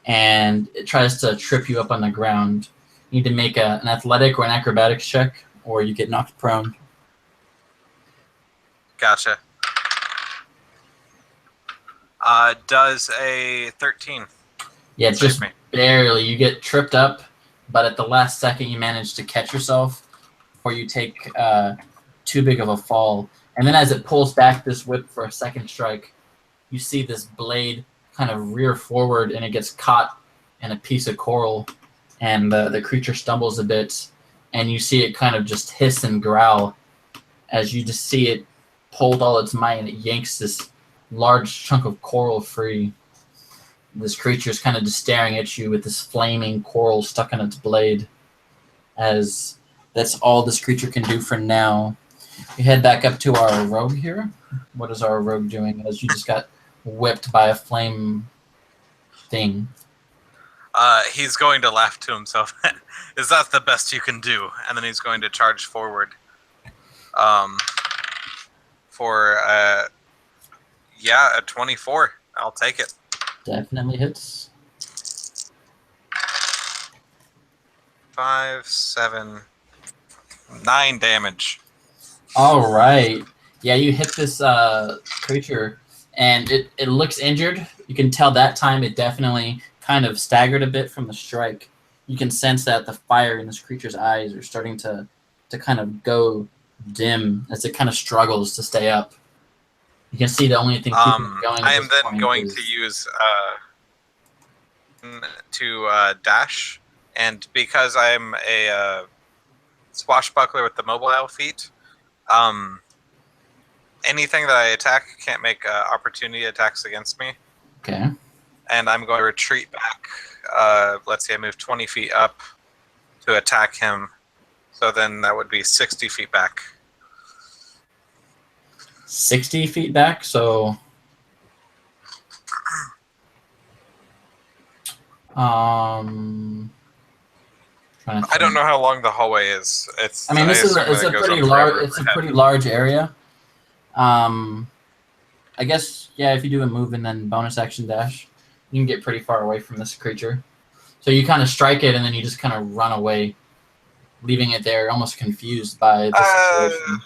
A: and it tries to trip you up on the ground. You need to make an athletic or an acrobatics check, or you get knocked prone.
B: Gotcha. Does a 13.
A: Yeah,
B: save
A: just
B: me?
A: barely. You get tripped up, but at the last second, you manage to catch yourself before you take too big of a fall. And then as it pulls back this whip for a second strike, you see this blade kind of rear forward, and it gets caught in a piece of coral, and the creature stumbles a bit, and you see it kind of just hiss and growl as you just see it pull with all its might, and it yanks this large chunk of coral free. This creature's kind of just staring at you with this flaming coral stuck in its blade, as that's all this creature can do for now. We head back up to our rogue here. What is our rogue doing as you just got whipped by a flame thing?
B: He's going to laugh to himself. Is that the best you can do? And then he's going to charge forward. For a 24. I'll take it.
A: Definitely hits.
B: 5, 7, 9 damage.
A: All right. Yeah, you hit this creature, and it looks injured. You can tell that time it definitely kind of staggered a bit from the strike. You can sense that the fire in this creature's eyes are starting to kind of go dim as it kind of struggles to stay up. You can see the only thing keeping it going.
B: I
A: at
B: am
A: this
B: then
A: point
B: going
A: is-
B: to use dash, and because I'm a swashbuckler with the mobile feat, anything that I attack can't make opportunity attacks against me.
A: Okay.
B: And I'm going to retreat back. Let's say I move 20 feet up to attack him. So then that would be 60 feet back.
A: 60 feet back, so trying to
B: I don't
A: think.
B: know how long the hallway is. It's.
A: I mean, this is
B: assume
A: it's
B: that
A: a
B: it goes
A: pretty
B: on
A: large
B: forever.
A: it's a pretty large area. I guess yeah, if you do a move and then bonus action dash, you can get pretty far away from this creature. So you kind of strike it and then you just kind of run away, leaving it there, almost confused by the situation.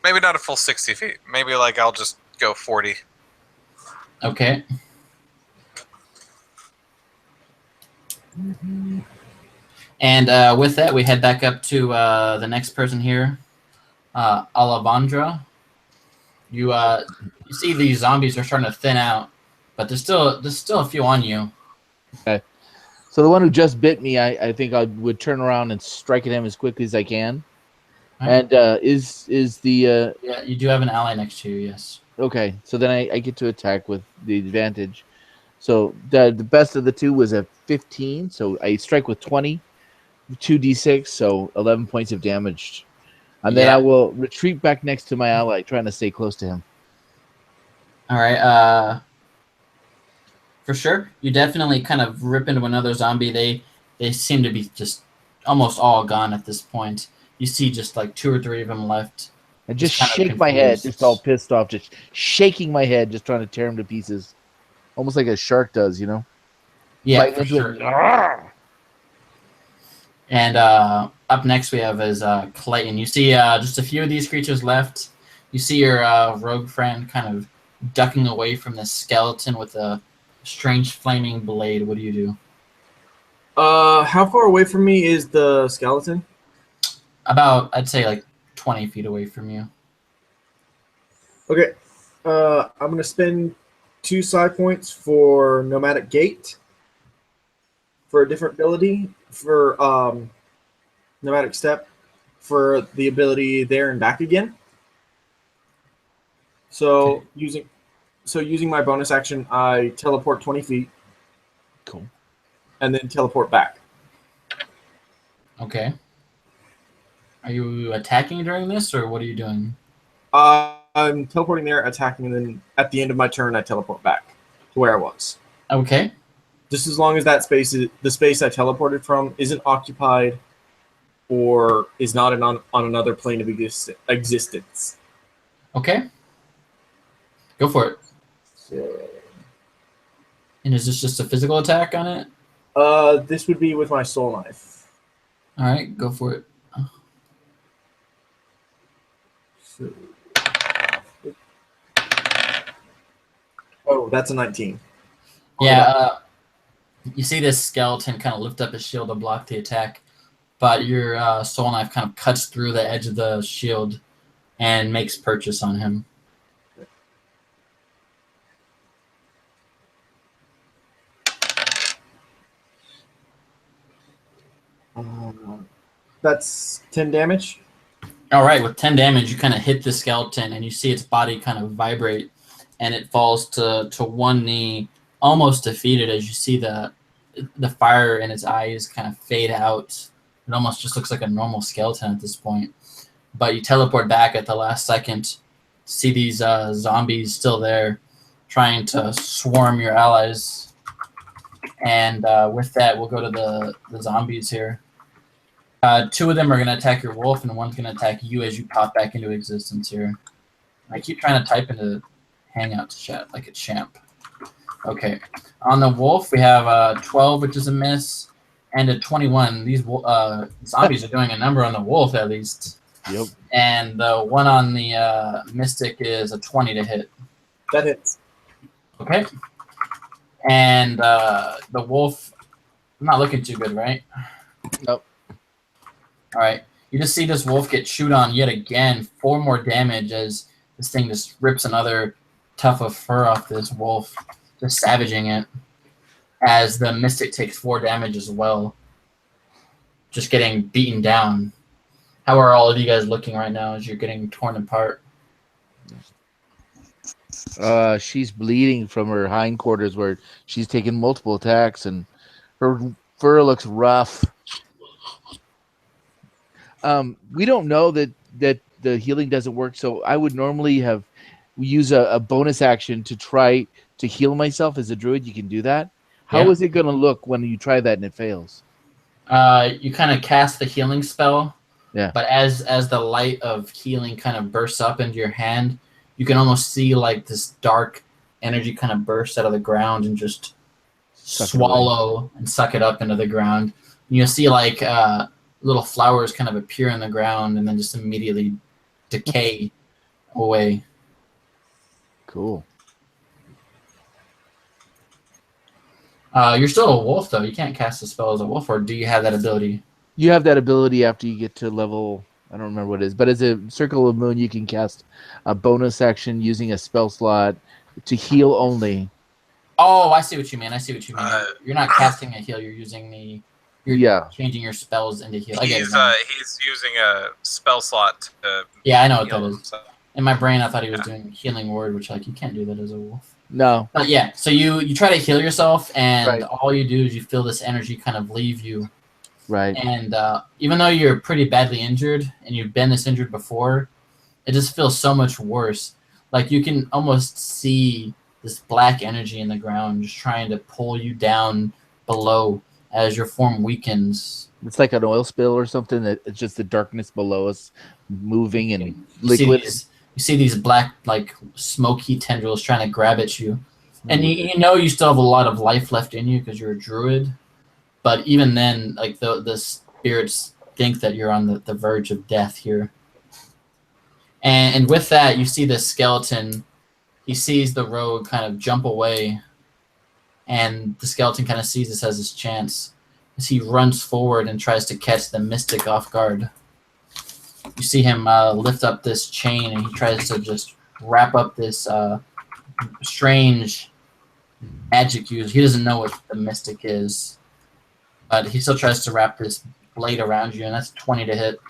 B: Maybe not a full 60 feet. Maybe like I'll just go 40.
A: Okay. And with that, we head back up to the next person here, Alavandra. You see these zombies are starting to thin out, but there's still a few on you.
D: Okay. So the one who just bit me, I think I would turn around and strike at him as quickly as I can.
A: Right.
D: And is the
A: Yeah, you do have an ally next to you. Yes.
D: okay? So then I get to attack with the advantage. So the best of the two was a 15. So I strike with 20, 2d6, so 11 points of damage. And then
A: Yeah.
D: I will retreat back next to my ally, trying to stay close to him.
A: All right. For sure, you definitely kind of rip into another zombie. They seem to be just almost all gone at this point. You see just like 2 or 3 of them left.
D: And just
A: kind of
D: shake my head,
A: confused.
D: just all pissed off, just shaking my head, just trying to tear him to pieces. Almost like a shark does, you know?
A: Yeah,
D: Bite
A: for
D: into
A: sure.
D: it. "Argh!"
A: And up next we have is Clayton. You see just a few of these creatures left. You see your rogue friend kind of ducking away from this skeleton with a strange flaming blade. What do you do?
C: How far away from me is the skeleton?
A: About, I'd say, like 20 feet away from you.
C: Okay. I'm gonna spend 2 side points for Nomadic Gate for a different ability for Nomadic Step for the ability there and back again. So
A: Okay.
C: using my bonus action, I teleport 20 feet
D: Cool.
C: and then teleport back.
A: Okay. Are you attacking during this, or what are you doing?
C: I'm teleporting there, attacking, and then at the end of my turn, I teleport back to where I was.
A: Okay.
C: Just as long as that space is the space I teleported from isn't occupied or is not on another plane of existence.
A: Okay. Go for it.
C: So,
A: And is this just a physical attack on it?
C: this would be with my soul knife.
A: All right, go for it.
C: So, oh, that's a 19.
A: Yeah, you see this skeleton kind of lift up his shield to block the attack, but your soul knife kind of cuts through the edge of the shield and makes purchase on him.
C: That's 10 damage.
A: All right, with 10 damage, you kind of hit the skeleton, and you see its body kind of vibrate, and it falls to one knee, almost defeated as you see the fire in its eyes kind of fade out. It almost just looks like a normal skeleton at this point. But you teleport back at the last second, see these zombies still there, trying to swarm your allies. And with that, we'll go to the zombies here. 2 of them are going to attack your wolf, and one's going to attack you as you pop back into existence here. I keep trying to type into Hangout chat like a champ. Okay. On the wolf, we have 12, which is a miss, and a 21. These zombies are doing a number on the wolf, at least.
D: Yep.
A: And the one on the Mystic is a 20 to hit.
C: That hits.
A: Okay. And the wolf, I'm not looking too good, right?
D: Nope.
A: All right. You just see this wolf get chewed on yet again. 4 more damage as this thing just rips another tuft of fur off this wolf, just savaging it. As the Mystic takes 4 damage as well, just getting beaten down. How are all of you guys looking right now as you're getting torn apart?
D: She's bleeding from her hindquarters where she's taken multiple attacks, and her fur looks rough. We don't know that the healing doesn't work, so I would normally use a bonus action to try to heal myself as a druid. You can do that. How is it going to look when you try that and it fails?
A: You kind of cast the healing spell.
D: Yeah.
A: But as the light of healing kind of bursts up into your hand, you can almost see like this dark energy kind of burst out of the ground and just swallow and suck it up into the ground. And you'll see like little flowers kind of appear in the ground and then just immediately decay away.
D: Cool.
A: You're still a wolf, though. You can't cast a spell as a wolf, or do you have that ability?
D: You have that ability after you get to level, I don't remember what it is, but as a Circle of Moon, you can cast a bonus action using a spell slot to heal only.
A: Oh, I see what you mean. You're not casting a heal. You're using You're changing your spells into heal.
B: He's using a spell slot to
A: I know what that is.
B: himself.
A: In my brain, I thought he was doing healing word, which like you can't do that as a wolf.
D: No.
A: But yeah, so you try to heal yourself, and
D: Right.
A: all you do is you feel this energy kind of leave you.
D: Right.
A: And even though you're pretty badly injured, and you've been this injured before, it just feels so much worse. Like you can almost see this black energy in the ground just trying to pull you down below as your form weakens.
D: It's like an oil spill or something. That it's just the darkness below us moving and liquid.
A: You see these black, like, smoky tendrils trying to grab at you. And you know you still have a lot of life left in you because you're a druid. But even then, like, the spirits think that you're on the verge of death here. And with that, you see this skeleton. He sees the rogue kind of jump away. And the skeleton kind of sees this as his chance as he runs forward and tries to catch the Mystic off guard. You see him lift up this chain, and he tries to just wrap up this strange magic use. He doesn't know what the Mystic is, but he still tries to wrap this blade around you, and that's 20 to hit.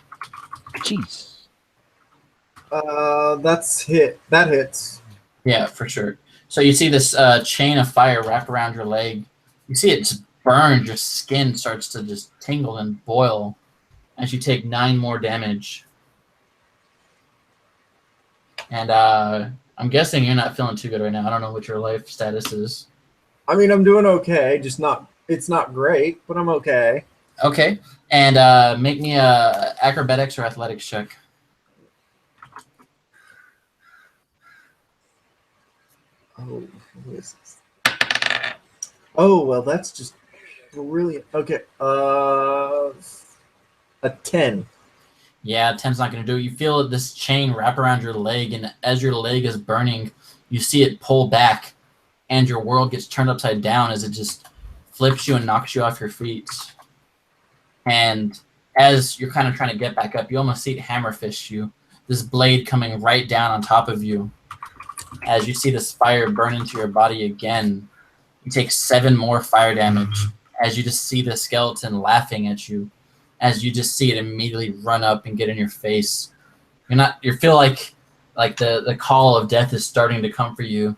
D: Jeez.
C: That hits.
A: Yeah, for sure. So you see this chain of fire wrap around your leg. You see it just burn. Your skin starts to just tingle and boil as you take 9 more damage. And I'm guessing you're not feeling too good right now. I don't know what your life status is.
C: I mean, I'm doing okay. It's not great, but I'm okay.
A: Okay. And make me a acrobatics or athletics check.
C: Oh, what is this? Oh, well, that's just brilliant. Okay. A 10.
A: Yeah, 10's not going to do it. You feel this chain wrap around your leg, and as your leg is burning, you see it pull back, and your world gets turned upside down as it just flips you and knocks you off your feet. And as you're kind of trying to get back up, you almost see it hammer fist you, this blade coming right down on top of you. As you see this fire burn into your body again, you take 7 more fire damage as you just see the skeleton laughing at you. As you just see it immediately run up and get in your face. You feel like the call of death is starting to come for you,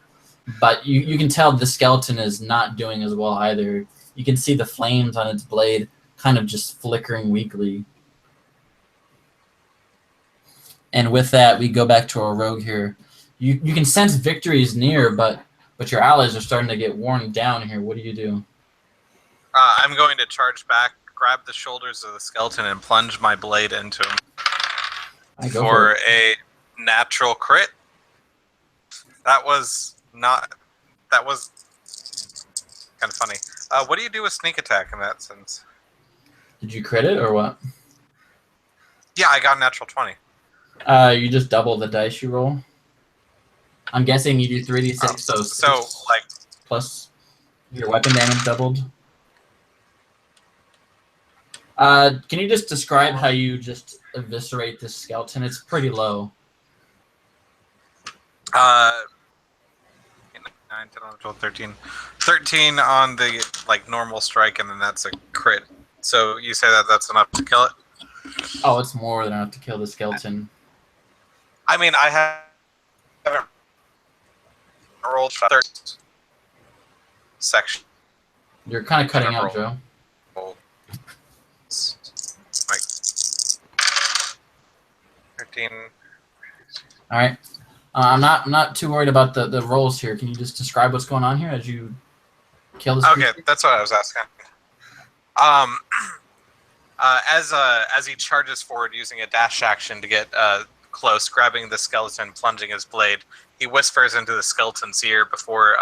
A: but you can tell the skeleton is not doing as well either. You can see the flames on its blade kind of just flickering weakly. And with that, we go back to our rogue here. You can sense victory is near, but your allies are starting to get worn down here. What do you do?
B: I'm going to charge back, grab the shoulders of the skeleton, and plunge my blade into him for a natural crit. That was kind of funny. What do you do with sneak attack in that sense?
A: Did you crit it or what?
B: Yeah, I got a natural 20.
A: You just double the dice you roll. I'm guessing you do 3d6, so
B: So,
A: 6
B: like,
A: plus your weapon damage doubled. Can you just describe how you just eviscerate this skeleton? It's pretty low.
B: 9, 10, 11, 12, 13. 13 on the, like, normal strike, and then that's a crit. So you say that that's enough to kill it?
A: Oh, it's more than enough to kill the skeleton.
B: I mean, I haven't rolled for third section.
A: You're kind of cutting out,
B: Roll.
A: Joe.
B: Like 13.
A: All right. I'm not too worried about the rolls here. Can you just describe what's going on here as you kill this
B: Okay,
A: creature?
B: that's what I was asking. As he charges forward using a dash action to get close, grabbing the skeleton, plunging his blade, he whispers into the skeleton's ear before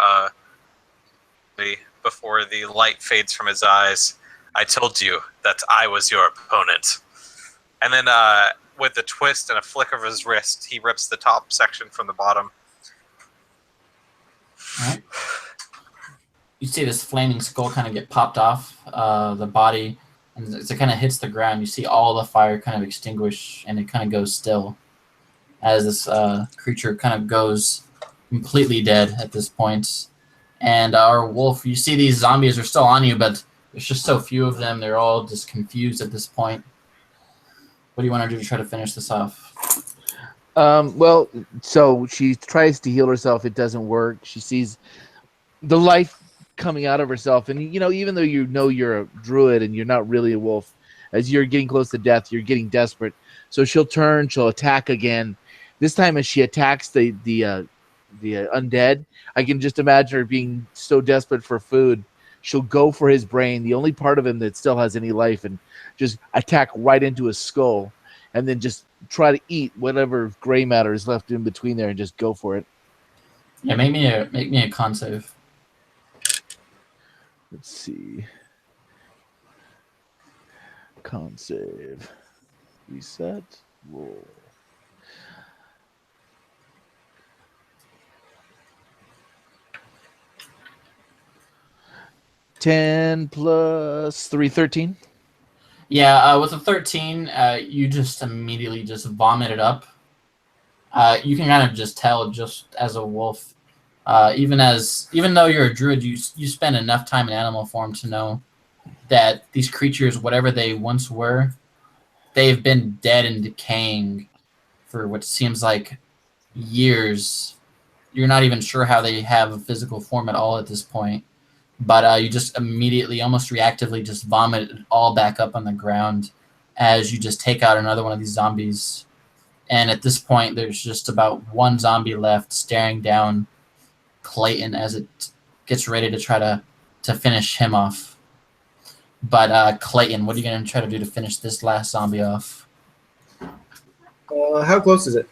B: the light fades from his eyes. I told you that I was your opponent. And then with a twist and a flick of his wrist, he rips the top section from the bottom.
A: All right. You see this flaming skull kind of get popped off the body, and as it kind of hits the ground, you see all the fire kind of extinguish, and it kind of goes still as this creature kind of goes completely dead at this point. And our wolf, you see these zombies are still on you, but there's just so few of them. They're all just confused at this point. What do you want to do to try to finish this off?
D: Well, so she tries to heal herself. It doesn't work. She sees the life coming out of herself. And, even though you're a druid and you're not really a wolf, as you're getting close to death, you're getting desperate. So she'll turn, she'll attack again. This time as she attacks the undead, I can just imagine her being so desperate for food. She'll go for his brain, the only part of him that still has any life, and just attack right into his skull, and then just try to eat whatever gray matter is left in between there and just go for it.
A: Yeah, make me a con save.
D: Let's see. Con save. Reset. Roll. $10 plus 3, 13.
A: Yeah, with a 13, you just immediately just vomit it up. You can kind of just tell, just as a wolf, even though you're a druid, you spend enough time in animal form to know that these creatures, whatever they once were, they've been dead and decaying for what seems like years. You're not even sure how they have a physical form at all at this point. But you just immediately, almost reactively, just vomit it all back up on the ground as you just take out another one of these zombies. And at this point, there's just about one zombie left staring down Clayton as it gets ready to try to finish him off. But Clayton, what are you going to try to do to finish this last zombie off?
C: How close is it?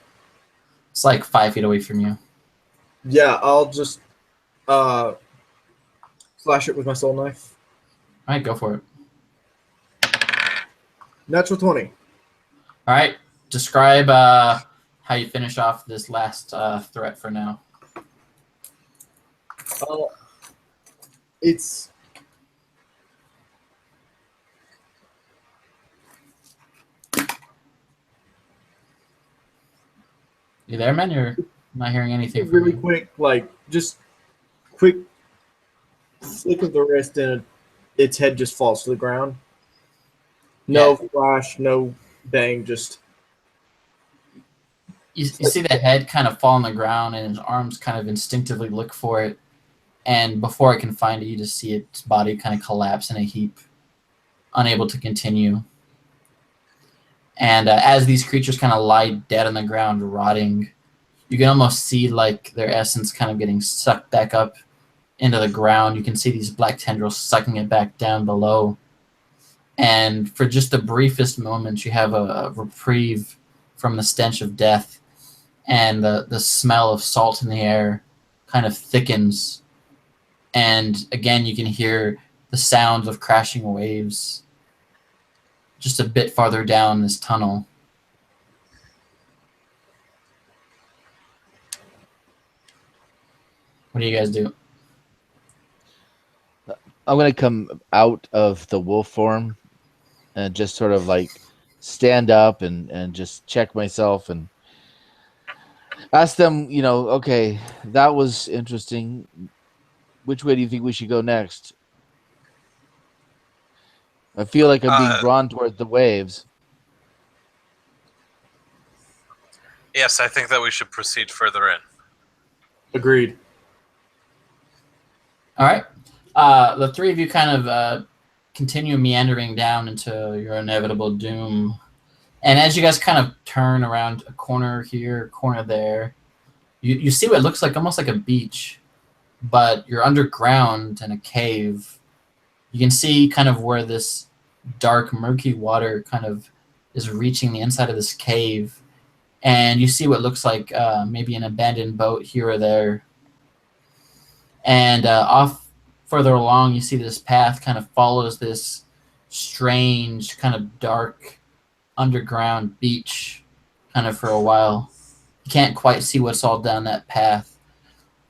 A: It's like 5 feet away from you.
C: Yeah, I'll just slash it with my soul knife.
A: All right, go for it.
C: Natural 20.
A: All right, describe how you finish off this last threat for now.
C: It's
A: You there, man? You're not hearing anything from
C: really
A: you.
C: quick, just quick flick of the wrist, and its head just falls to the ground. No flash, no bang, just
A: You see the head kind of fall on the ground, and his arms kind of instinctively look for it. And before it can find it, you just see its body kind of collapse in a heap, unable to continue. And as these creatures kind of lie dead on the ground, rotting, you can almost see like their essence kind of getting sucked back up into the ground. You can see these black tendrils sucking it back down below. And for just the briefest moments, you have a reprieve from the stench of death, and the smell of salt in the air kind of thickens. And again, you can hear the sounds of crashing waves just a bit farther down this tunnel. What do you guys do?
D: I'm gonna come out of the wolf form and just sort of like stand up and just check myself and ask them, okay, that was interesting. Which way do you think we should go next? I feel like I'm being drawn toward the waves.
B: Yes, I think that we should proceed further in.
C: Agreed.
A: All right. The three of you kind of continue meandering down into your inevitable doom. And as you guys kind of turn around a corner here, corner there, you see what looks like almost like a beach, but you're underground in a cave. You can see kind of where this dark, murky water kind of is reaching the inside of this cave. And you see what looks like maybe an abandoned boat here or there. And off further along, you see this path kind of follows this strange, kind of dark, underground beach kind of for a while. You can't quite see what's all down that path.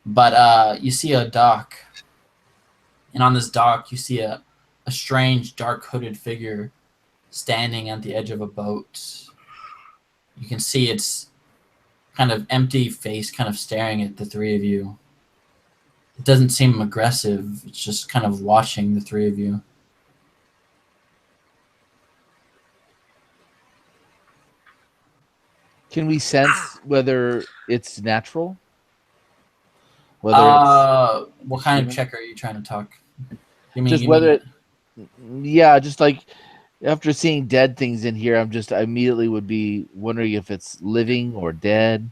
A: But you see a dock. And on this dock, you see a strange, dark, hooded figure standing at the edge of a boat. You can see its kind of empty face kind of staring at the three of you. It doesn't seem aggressive. It's just kind of watching the three of you.
D: Can we sense whether it's natural? Whether
A: what kind of check are you trying to talk?
D: Just like after seeing dead things in here, I immediately would be wondering if it's living or dead.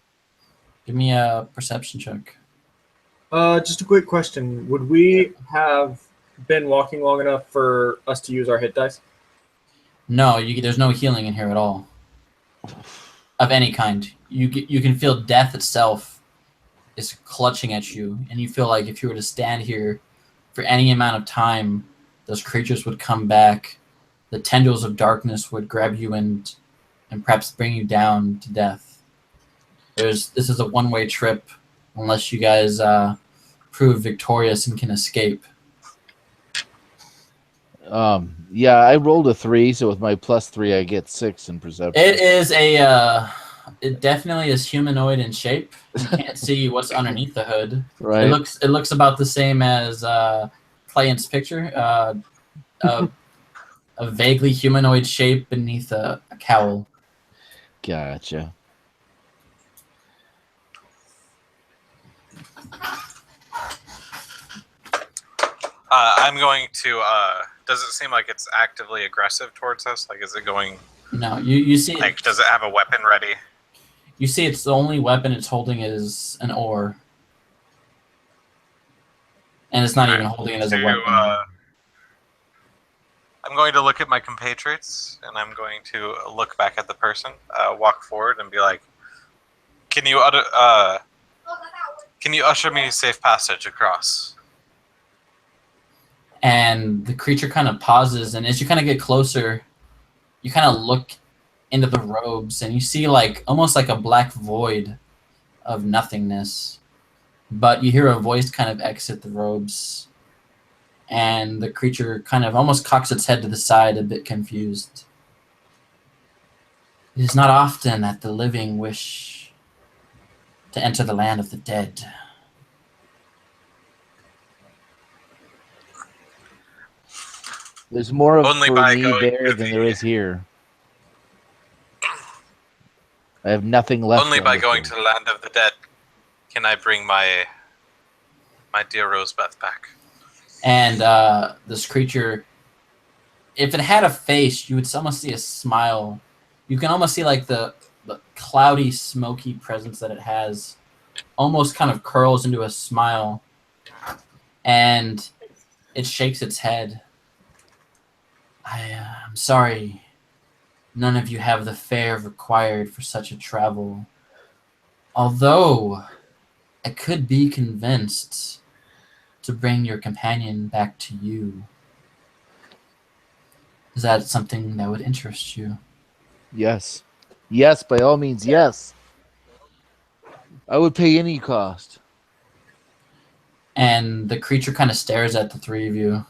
A: Give me a perception check.
C: Just a quick question. Would we have been walking long enough for us to use our hit dice?
A: No, there's no healing in here at all. Of any kind. You can feel death itself is clutching at you, and you feel like if you were to stand here for any amount of time, those creatures would come back. The tendrils of darkness would grab you and perhaps bring you down to death. This is a one-way trip unless you guys prove victorious and can escape.
D: Yeah, I rolled a 3, so with my +3, I get 6 in perception.
A: It is it definitely is humanoid in shape. You can't see what's underneath the hood.
D: Right.
A: It looks about the same as Clayton's picture. A vaguely humanoid shape beneath a cowl.
D: Gotcha.
B: I'm going to. Does it seem like it's actively aggressive towards us? Like, is it going?
A: No, you see.
B: Like, does it have a weapon ready?
A: You see, it's the only weapon it's holding is an oar, and it's not even holding it as a weapon.
B: I'm going to look at my compatriots, and I'm going to look back at the person, walk forward, and be like, "Can you usher me safe passage across?"
A: And the creature kind of pauses, and as you kind of get closer, you kind of look into the robes, and you see like almost like a black void of nothingness. But you hear a voice kind of exit the robes, and the creature kind of almost cocks its head to the side, a bit confused. It is not often that the living wish to enter the land of the dead.
D: There's more of
B: Only
D: for
B: by
D: me
B: going
D: there
B: to
D: than
B: the-
D: there is here. I have nothing left.
B: Only by going to the land of the dead can I bring my dear Rosebeth back.
A: And this creature, if it had a face, you would almost see a smile. You can almost see like the cloudy, smoky presence that it has almost kind of curls into a smile. And it shakes its head. I'm sorry. None of you have the fare required for such a travel. Although, I could be convinced to bring your companion back to you. Is that something that would interest you?
D: Yes. Yes, by all means, yes. I would pay any cost.
A: And the creature kind of stares at the three of you.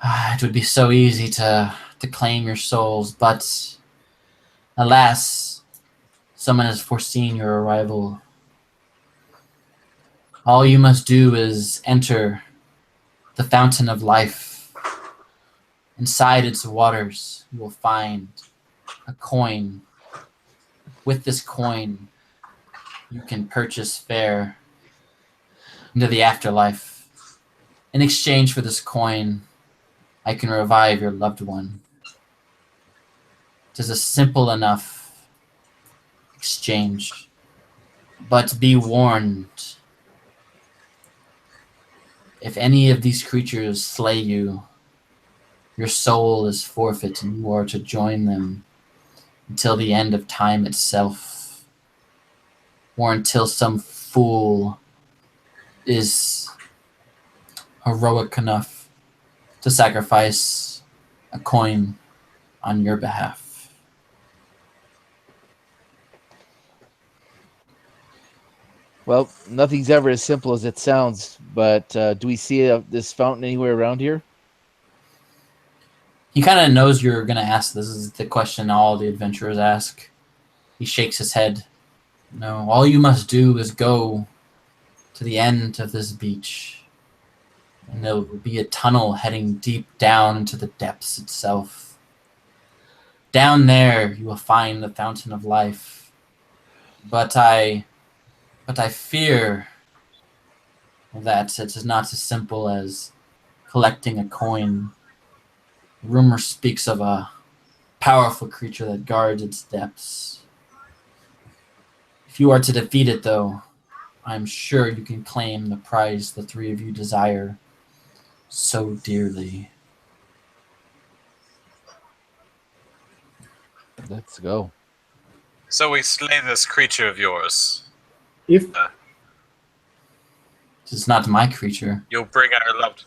A: It would be so easy to claim your souls, but alas, someone has foreseen your arrival. All you must do is enter the fountain of life. Inside its waters, you will find a coin. With this coin, you can purchase fare into the afterlife. In exchange for this coin, I can revive your loved one. It is a simple enough exchange. But be warned, if any of these creatures slay you, your soul is forfeit and you are to join them until the end of time itself, or until some fool is heroic enough to sacrifice a coin on your behalf.
D: Well, nothing's ever as simple as it sounds, but do we see this fountain anywhere around here?
A: He kind of knows you're going to ask. This is the question all the adventurers ask. He shakes his head. No, all you must do is go to the end of this beach, and there will be a tunnel heading deep down into the depths itself. Down there, you will find the fountain of life. But I fear that it is not as simple as collecting a coin. Rumor speaks of a powerful creature that guards its depths. If you are to defeat it, though, I'm sure you can claim the prize the three of you desire so dearly.
D: Let's go.
B: So we slay this creature of yours.
C: If
A: It's not my creature.
B: You'll bring our loved.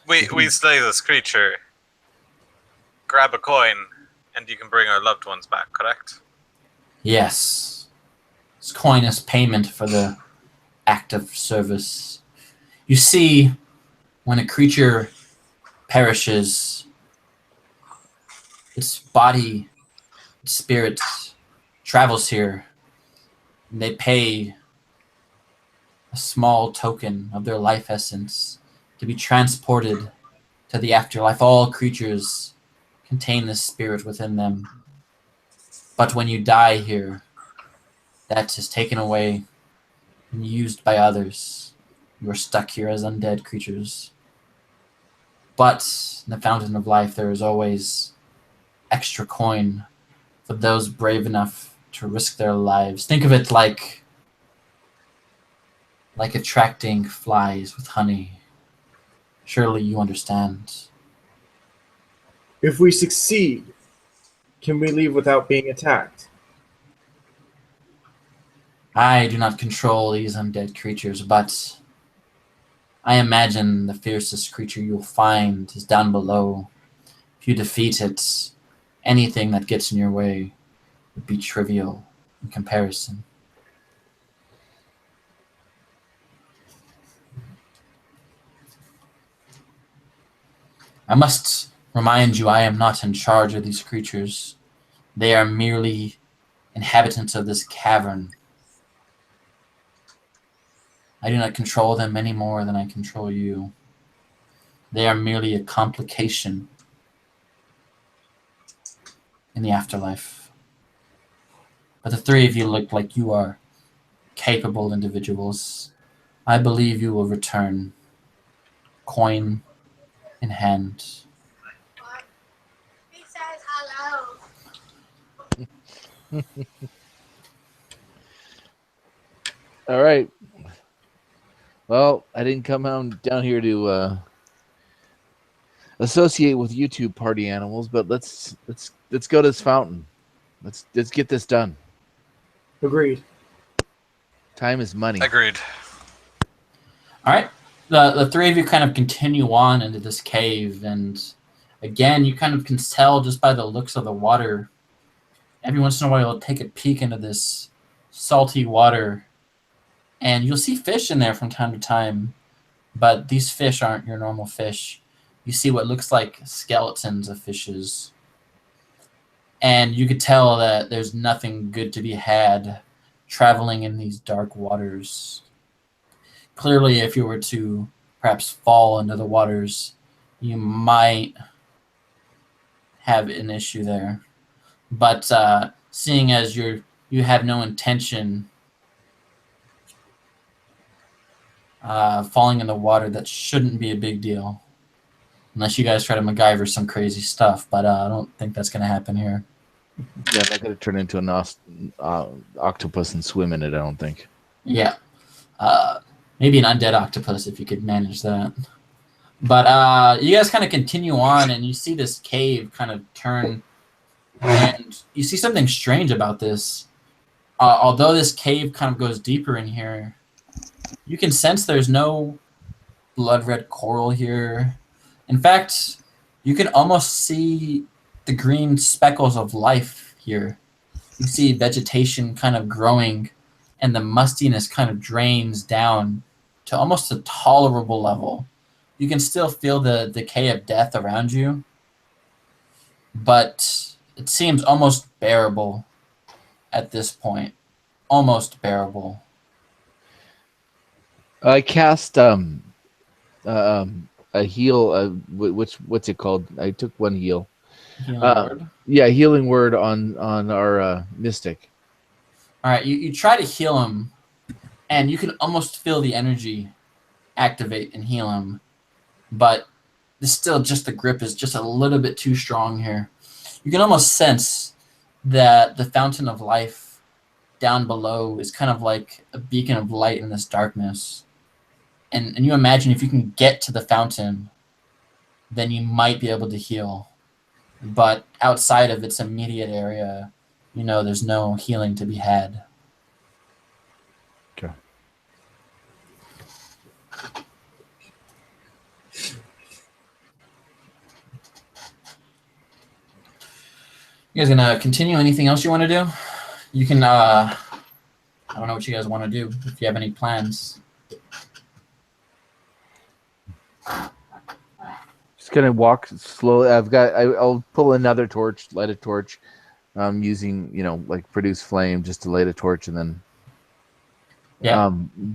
B: We slay this creature, grab a coin, and you can bring our loved ones back, correct?
A: Yes. This coin is payment for the act of service. You see, when a creature perishes, its body, its spirit travels here, and they pay a small token of their life essence to be transported to the afterlife. All creatures contain this spirit within them. But when you die here, that is taken away and used by others. You are stuck here as undead creatures. But in the fountain of life, there is always extra coin for those brave enough to risk their lives. Think of it like attracting flies with honey. Surely you understand.
C: if we succeed, can we leave without being attacked?
A: I do not control these undead creatures, but I imagine the fiercest creature you'll find is down below. If you defeat it, anything that gets in your way would be trivial in comparison. I must remind you, I am not in charge of these creatures. They are merely inhabitants of this cavern. I do not control them any more than I control you. They are merely a complication in the afterlife. But the three of you look like you are capable individuals. I believe you will return, coin in hand.
E: He says hello.
D: All right. Well, I didn't come down here to associate with you two party animals, but let's go to this fountain. Let's get this done.
C: Agreed.
D: Time is money.
B: Agreed.
A: All right. The three of you kind of continue on into this cave, and again, you kind of can tell just by the looks of the water. Every once in a while, you'll take a peek into this salty water, and you'll see fish in there from time to time, but these fish aren't your normal fish. You see what looks like skeletons of fishes, and you could tell that there's nothing good to be had traveling in these dark waters. Clearly, if you were to perhaps fall into the waters, you might have an issue there. But seeing as you have no intention falling in the water, that shouldn't be a big deal. Unless you guys try to MacGyver some crazy stuff, but I don't think that's going to happen here.
D: Yeah, that could have turned into an octopus and swim in it, I don't think.
A: Yeah. Maybe an undead octopus if you could manage that. But you guys kind of continue on, and you see this cave kind of turn, and you see something strange about this. Although this cave kind of goes deeper in here, you can sense there's no blood red coral here. In fact, you can almost see the green speckles of life here. You see vegetation kind of growing, and the mustiness kind of drains down to almost a tolerable level. You can still feel the decay of death around you, but it seems almost bearable at this point. Almost bearable.
D: I cast a heal. What's it called? I took one heal.
A: Healing word.
D: Yeah, healing word on our mystic.
A: All right, you try to heal him, and you can almost feel the energy activate and heal him, but still just the grip is just a little bit too strong here. You can almost sense that the fountain of life down below is kind of like a beacon of light in this darkness. And you imagine if you can get to the fountain, then you might be able to heal. But outside of its immediate area, there's no healing to be had.
D: Okay.
A: You guys gonna continue? Anything else you want to do? You can, I don't know what you guys want to do, if you have any plans.
D: Just gonna walk slowly. I'll pull another torch, light a torch, using like produce flame just to light a torch, and then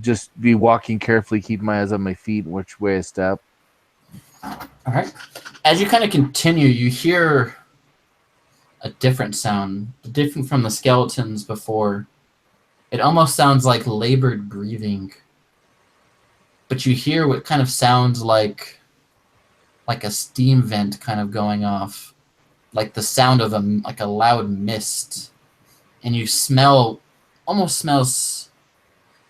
D: just be walking carefully, keep my eyes on my feet, which way I step.
A: All right. As you kind of continue, you hear a different sound, different from the skeletons before. It almost sounds like labored breathing, but you hear what kind of sounds like a steam vent kind of going off, like the sound of a loud mist, and you almost smells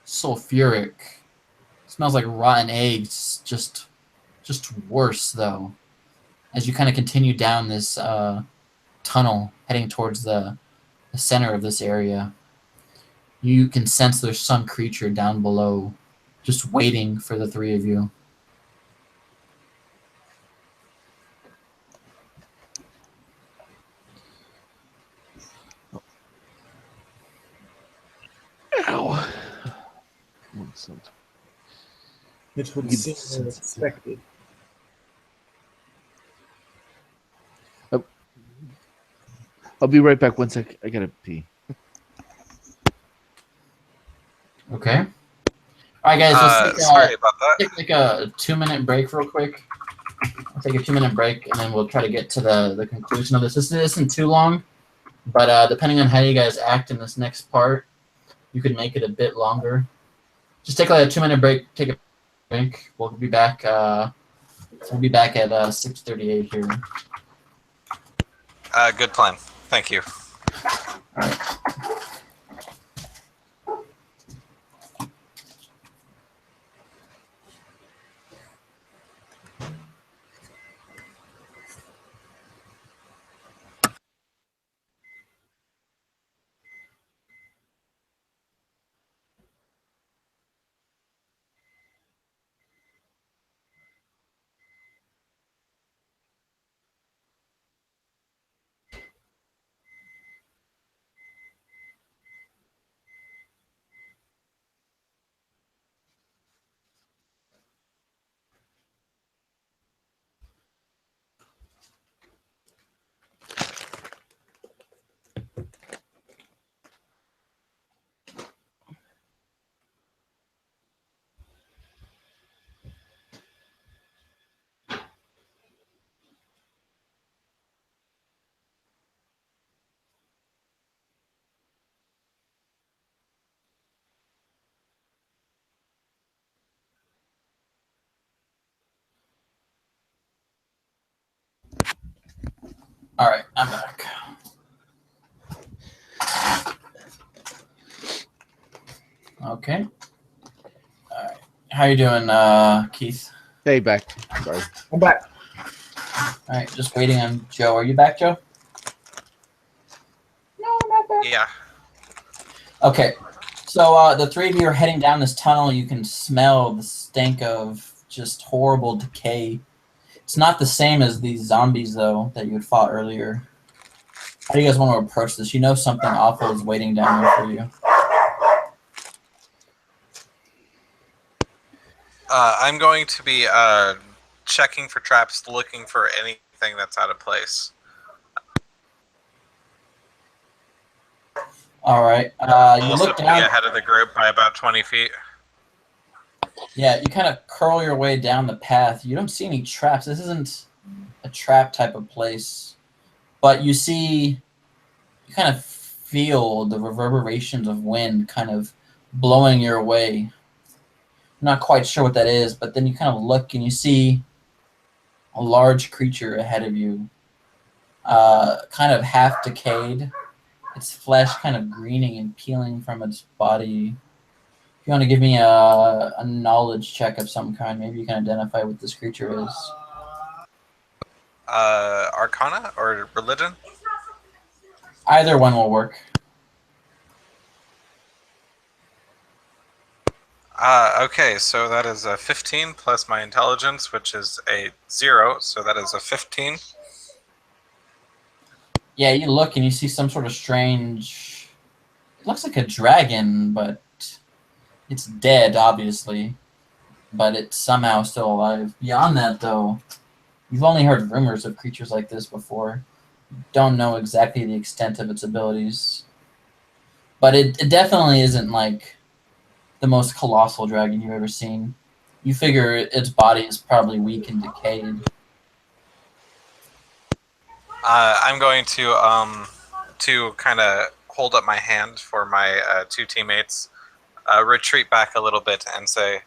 A: sulfuric. It smells like rotten eggs, just worse though. As you kind of continue down this tunnel heading towards the center of this area, you can sense there's some creature down below just waiting for the three of you.
D: Ow.
C: It would seem unexpected.
D: I'll be right back. 1 sec. I gotta pee.
A: Okay. All right, guys. Let's
B: sorry about that.
A: take like a 2-minute break real quick. I'll take a 2-minute break, and then we'll try to get to the conclusion of this. This isn't too long, but depending on how you guys act in this next part, you could make it a bit longer. Just take like a 2-minute break. Take a drink. We'll be back. We'll be back at 6:38 here.
B: Good plan. Thank you.
A: All right. All right, I'm back. Okay. All right. How you doing, Keith?
D: Hey, back. Sorry.
C: I'm back.
A: All right, just waiting on Joe. Are you back, Joe? No, not back.
B: Yeah.
A: Okay. So the three of you are heading down this tunnel. You can smell the stink of just horrible decay. It's not the same as these zombies, though, that you had fought earlier. How do you guys want to approach this? You know something awful is waiting down there for you.
B: I'm going to be checking for traps, looking for anything that's out of place.
A: All right. You
B: Also,
A: look
B: be
A: down.
B: ahead of the group by about 20 feet.
A: Yeah, you kind of curl your way down the path. You don't see any traps. This isn't a trap type of place. But you kind of feel the reverberations of wind kind of blowing your way. I'm not quite sure what that is, but then you kind of look and you see a large creature ahead of you, kind of half decayed. Its flesh kind of greening and peeling from its body. If you want to give me a knowledge check of some kind, maybe you can identify what this creature is.
B: Arcana or religion?
A: Either one will work.
B: Okay, so that is a 15 plus my intelligence, which is a 0, so that is a 15.
A: Yeah, you look and you see some sort of strange... It looks like a dragon, but it's dead, obviously. But it's somehow still alive. Beyond that, though, you've only heard rumors of creatures like this before. You don't know exactly the extent of its abilities. But it definitely isn't like the most colossal dragon you've ever seen. You figure its body is probably weak and decayed.
B: I'm going to kind of hold up my hand for my two teammates, retreat back a little bit, and say,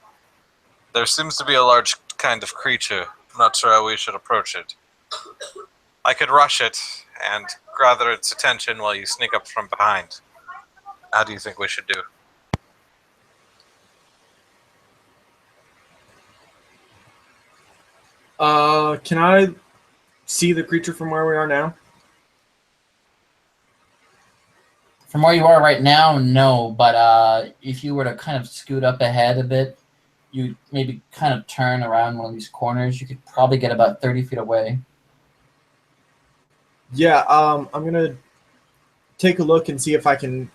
B: "There seems to be a large kind of creature. I'm not sure how we should approach it. I could rush it and gather its attention while you sneak up from behind. How do you think we should do?"
C: Can I see the creature from where we are now?
A: From where you are right now, no. But if you were to kind of scoot up ahead a bit, you maybe kind of turn around one of these corners, you could probably get about 30 feet away.
C: Yeah, I'm gonna take a look and see if I can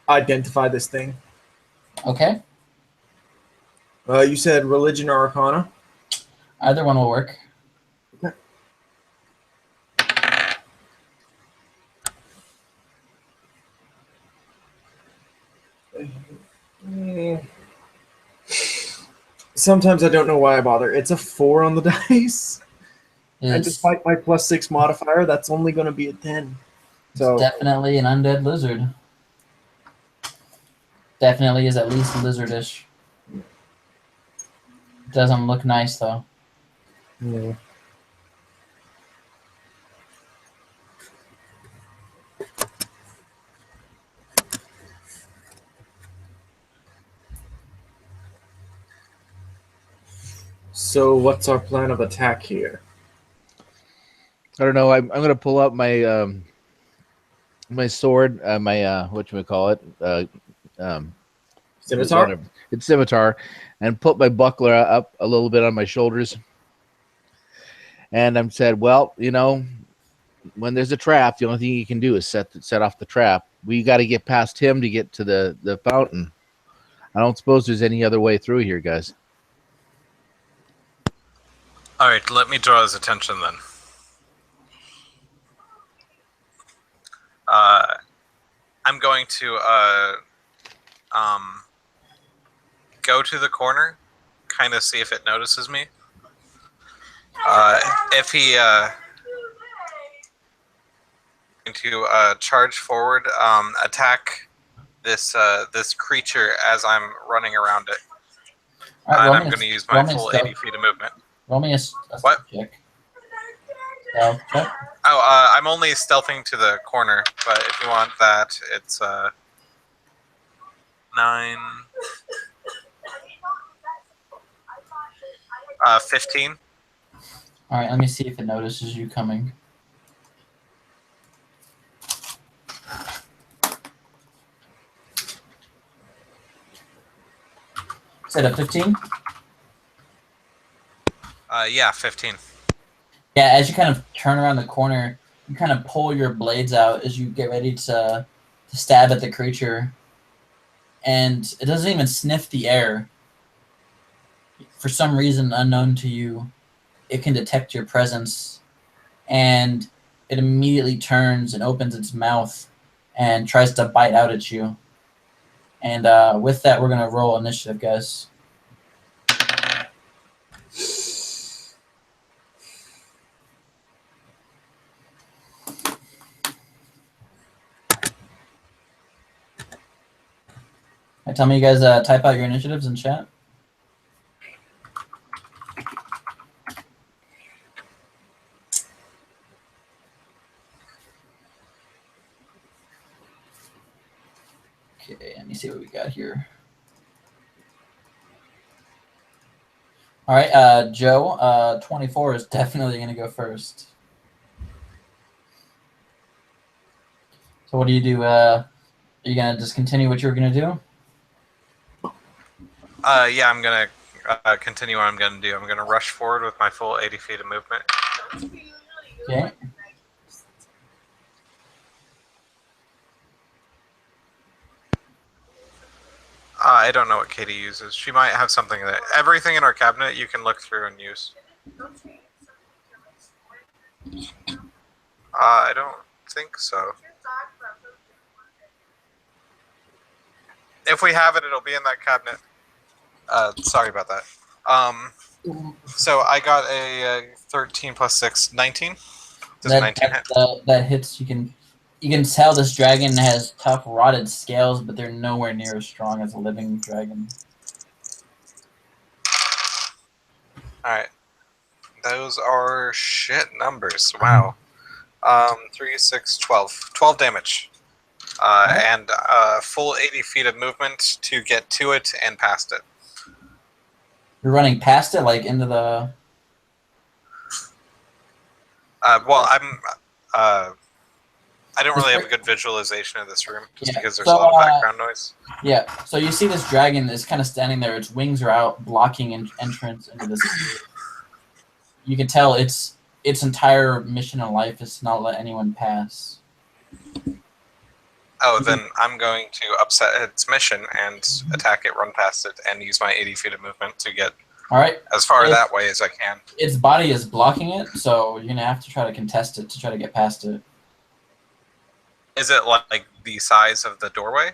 C: identify this thing.
A: Okay?
C: You said religion or arcana?
A: Either one will work.
C: Sometimes I don't know why I bother. It's a 4 on the dice. And
A: It's
C: despite my +6 modifier, that's only going to be a 10. So
A: definitely an undead lizard. Definitely is at least lizardish. Doesn't look nice, though.
C: yeah. So what's our plan of attack here?
D: I don't know. I'm going to pull out my my sword, my whatchamacallit,
C: Scimitar?
D: It's scimitar, and put my buckler up a little bit on my shoulders. And I'm said, well, you know, when there's a trap, the only thing you can do is set off the trap. We got to get past him to get to the fountain. I don't suppose there's any other way through here, guys.
B: All right, let me draw his attention then. I'm going to go to the corner, kind of see if it notices me. If he to charge forward, attack this creature as I'm running around it.
A: All right,
B: And
A: roll
B: I'm
A: me a-
B: going to use
A: roll
B: my
A: me a
B: full
A: stealth-
B: 80 feet of movement.
A: Roll me a
B: What?
A: check. Stealth check.
B: Oh, I'm only stealthing to the corner, but if you want that, it's 9, 15.
A: All right, let me see if it notices you coming. Is it a 15?
B: Yeah, 15.
A: Yeah, as you kind of turn around the corner, you kind of pull your blades out as you get ready to stab at the creature. And it doesn't even sniff the air. For some reason unknown to you, it can detect your presence. And it immediately turns and opens its mouth and tries to bite out at you. And with that, we're going to roll initiative, guys. Tell me, you guys, type out your initiatives in chat. Okay, let me see what we got here. All right, Joe, 24 is definitely going to go first. So what do you do? Are you going to just continue what you were going to do?
B: Yeah, I'm gonna continue what I'm gonna do. I'm gonna rush forward with my full 80 feet of movement.
A: Okay.
B: I don't know what Katie uses. She might have something that everything in our cabinet you can look through and use. I don't think so. If we have it, it'll be in that cabinet. Sorry about that. So I got a 13 plus 6, 19. Does 19 hit?
A: That hits. You can tell this dragon has tough rotted scales, but they're nowhere near as strong as a living dragon.
B: Alright. Those are shit numbers. Wow. 3, 6, 12. 12 damage. And full 80 feet of movement to get to it and past it.
A: You're running past it, like into the...
B: Well, I don't really have a good visualization of this room, just because there's a lot of background noise.
A: Yeah, so you see this dragon is kind of standing there. Its wings are out, blocking entrance into this cave. You can tell its entire mission in life is to not let anyone pass.
B: Oh, then I'm going to upset its mission and attack it, run past it, and use my 80 feet of movement to get as far that way as I can.
A: Its body is blocking it, so you're going to have to try to contest it to try to get past it.
B: Is it like the size of the doorway?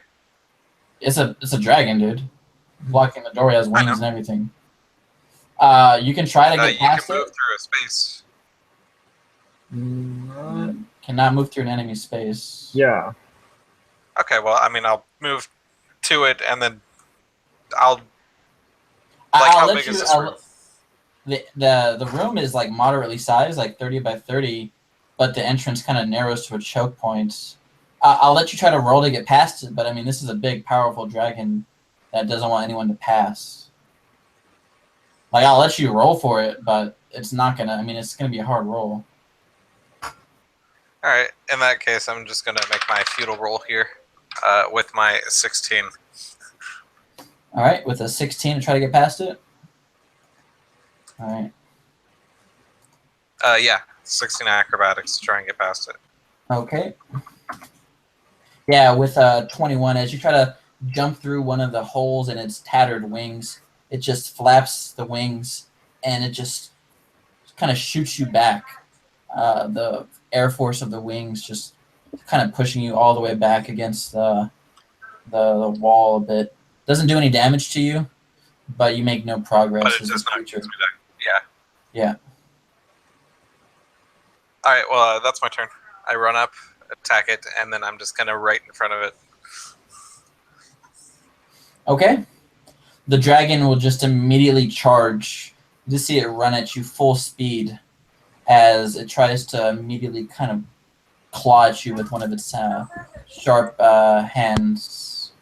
A: It's a dragon, dude. Blocking the doorway, has wings and everything. You can try to get past it.
B: You can move through a space.
A: Cannot move through an enemy space.
C: Yeah.
B: Okay, well, I mean, I'll move to it, and then I'll...
A: how big is this room? The room is, like, moderately sized, like 30 by 30, but the entrance kind of narrows to a choke point. I'll let you try to roll to get past it, but, I mean, this is a big, powerful dragon that doesn't want anyone to pass. Like, I'll let you roll for it, but it's not going to... I mean, it's going to be a hard roll.
B: Alright, in that case, I'm just going to make my feudal roll here with my 16.
A: Alright, with a 16 to try to get past it? Alright.
B: Yeah, 16 acrobatics to try and get past it.
A: Okay. Yeah, with 21, as you try to jump through one of the holes in its tattered wings, it just flaps the wings, and it just kind of shoots you back. The air force of the wings just kind of pushing you all the way back against the wall a bit. Doesn't do any damage to you, but you make no progress.
B: But it does not get me back. Yeah.
A: Yeah.
B: Alright, well, that's my turn. I run up, attack it, and then I'm just kind of right in front of it.
A: Okay. The dragon will just immediately charge. You just see it run at you full speed as it tries to immediately kind of claw at you with one of its sharp hands.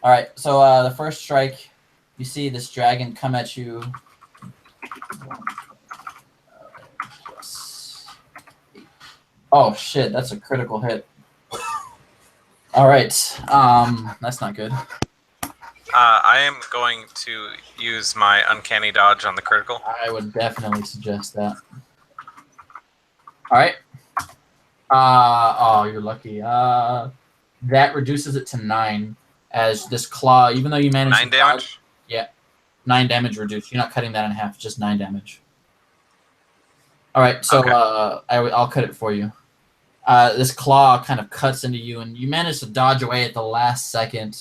A: All right, so the first strike, you see this dragon come at you. Oh shit, that's a critical hit. All right, that's not good.
B: I am going to use my uncanny dodge on the critical.
A: I would definitely suggest that. All right. Oh, you're lucky. That reduces it to 9 as this claw, even though you managed
B: 9 damage?
A: yeah, 9 damage reduced. You're not cutting that in half, just 9 damage. All right, so
B: Okay.
A: I'll cut it for you. This claw kind of cuts into you, and you manage to dodge away at the last second.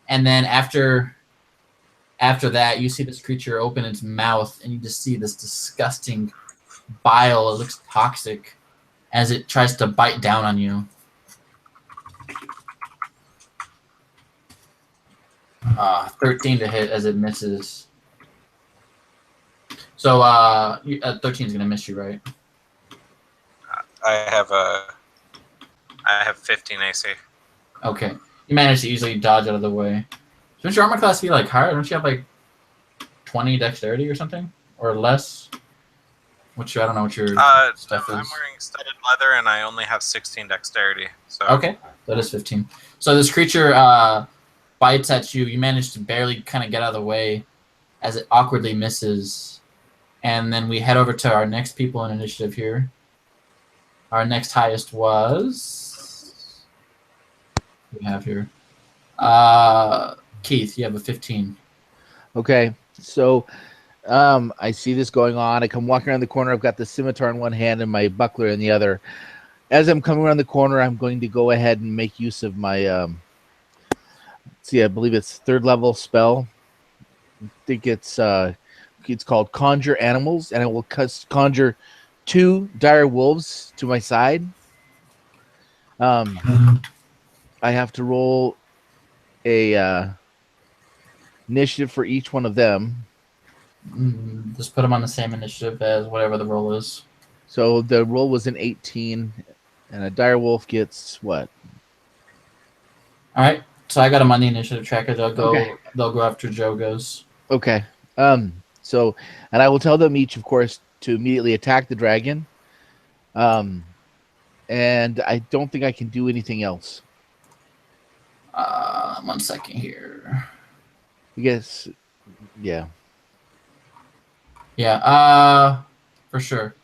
A: And then after that, you see this creature open its mouth, and you just see this disgusting bile. It looks toxic as it tries to bite down on you. 13 to hit as it misses. So 13 is going to miss you, right?
B: I have 15 AC.
A: Okay. You managed to easily dodge out of the way. Shouldn't your armor class be like higher? Don't you have like 20 dexterity or something? Or less? I don't know what your stuff is.
B: I'm wearing studded leather and I only have 16 dexterity. So
A: Okay, that is 15. So this creature bites at you. You manage to barely kind of get out of the way as it awkwardly misses. And then we head over to our next people in initiative here. Our next highest was... we have here. Keith, you have a 15.
D: Okay, so I see this going on. I come walking around the corner. I've got the scimitar in one hand and my buckler in the other. As I'm coming around the corner, I'm going to go ahead and make use of my, I believe it's 3rd level spell. I think it's called Conjure Animals, and I will conjure 2 dire wolves to my side. I have to roll a initiative for each one of them.
A: Just put them on the same initiative as whatever the roll is.
D: So the roll was an 18, and a dire wolf gets what?
A: All right. So I got them on the initiative tracker. They'll go.
D: Okay.
A: They'll go after Joe goes.
D: Okay. So, and I will tell them each, of course, to immediately attack the dragon. And I don't think I can do anything else.
A: 1 second here.
D: I guess, yeah.
A: Yeah. For sure.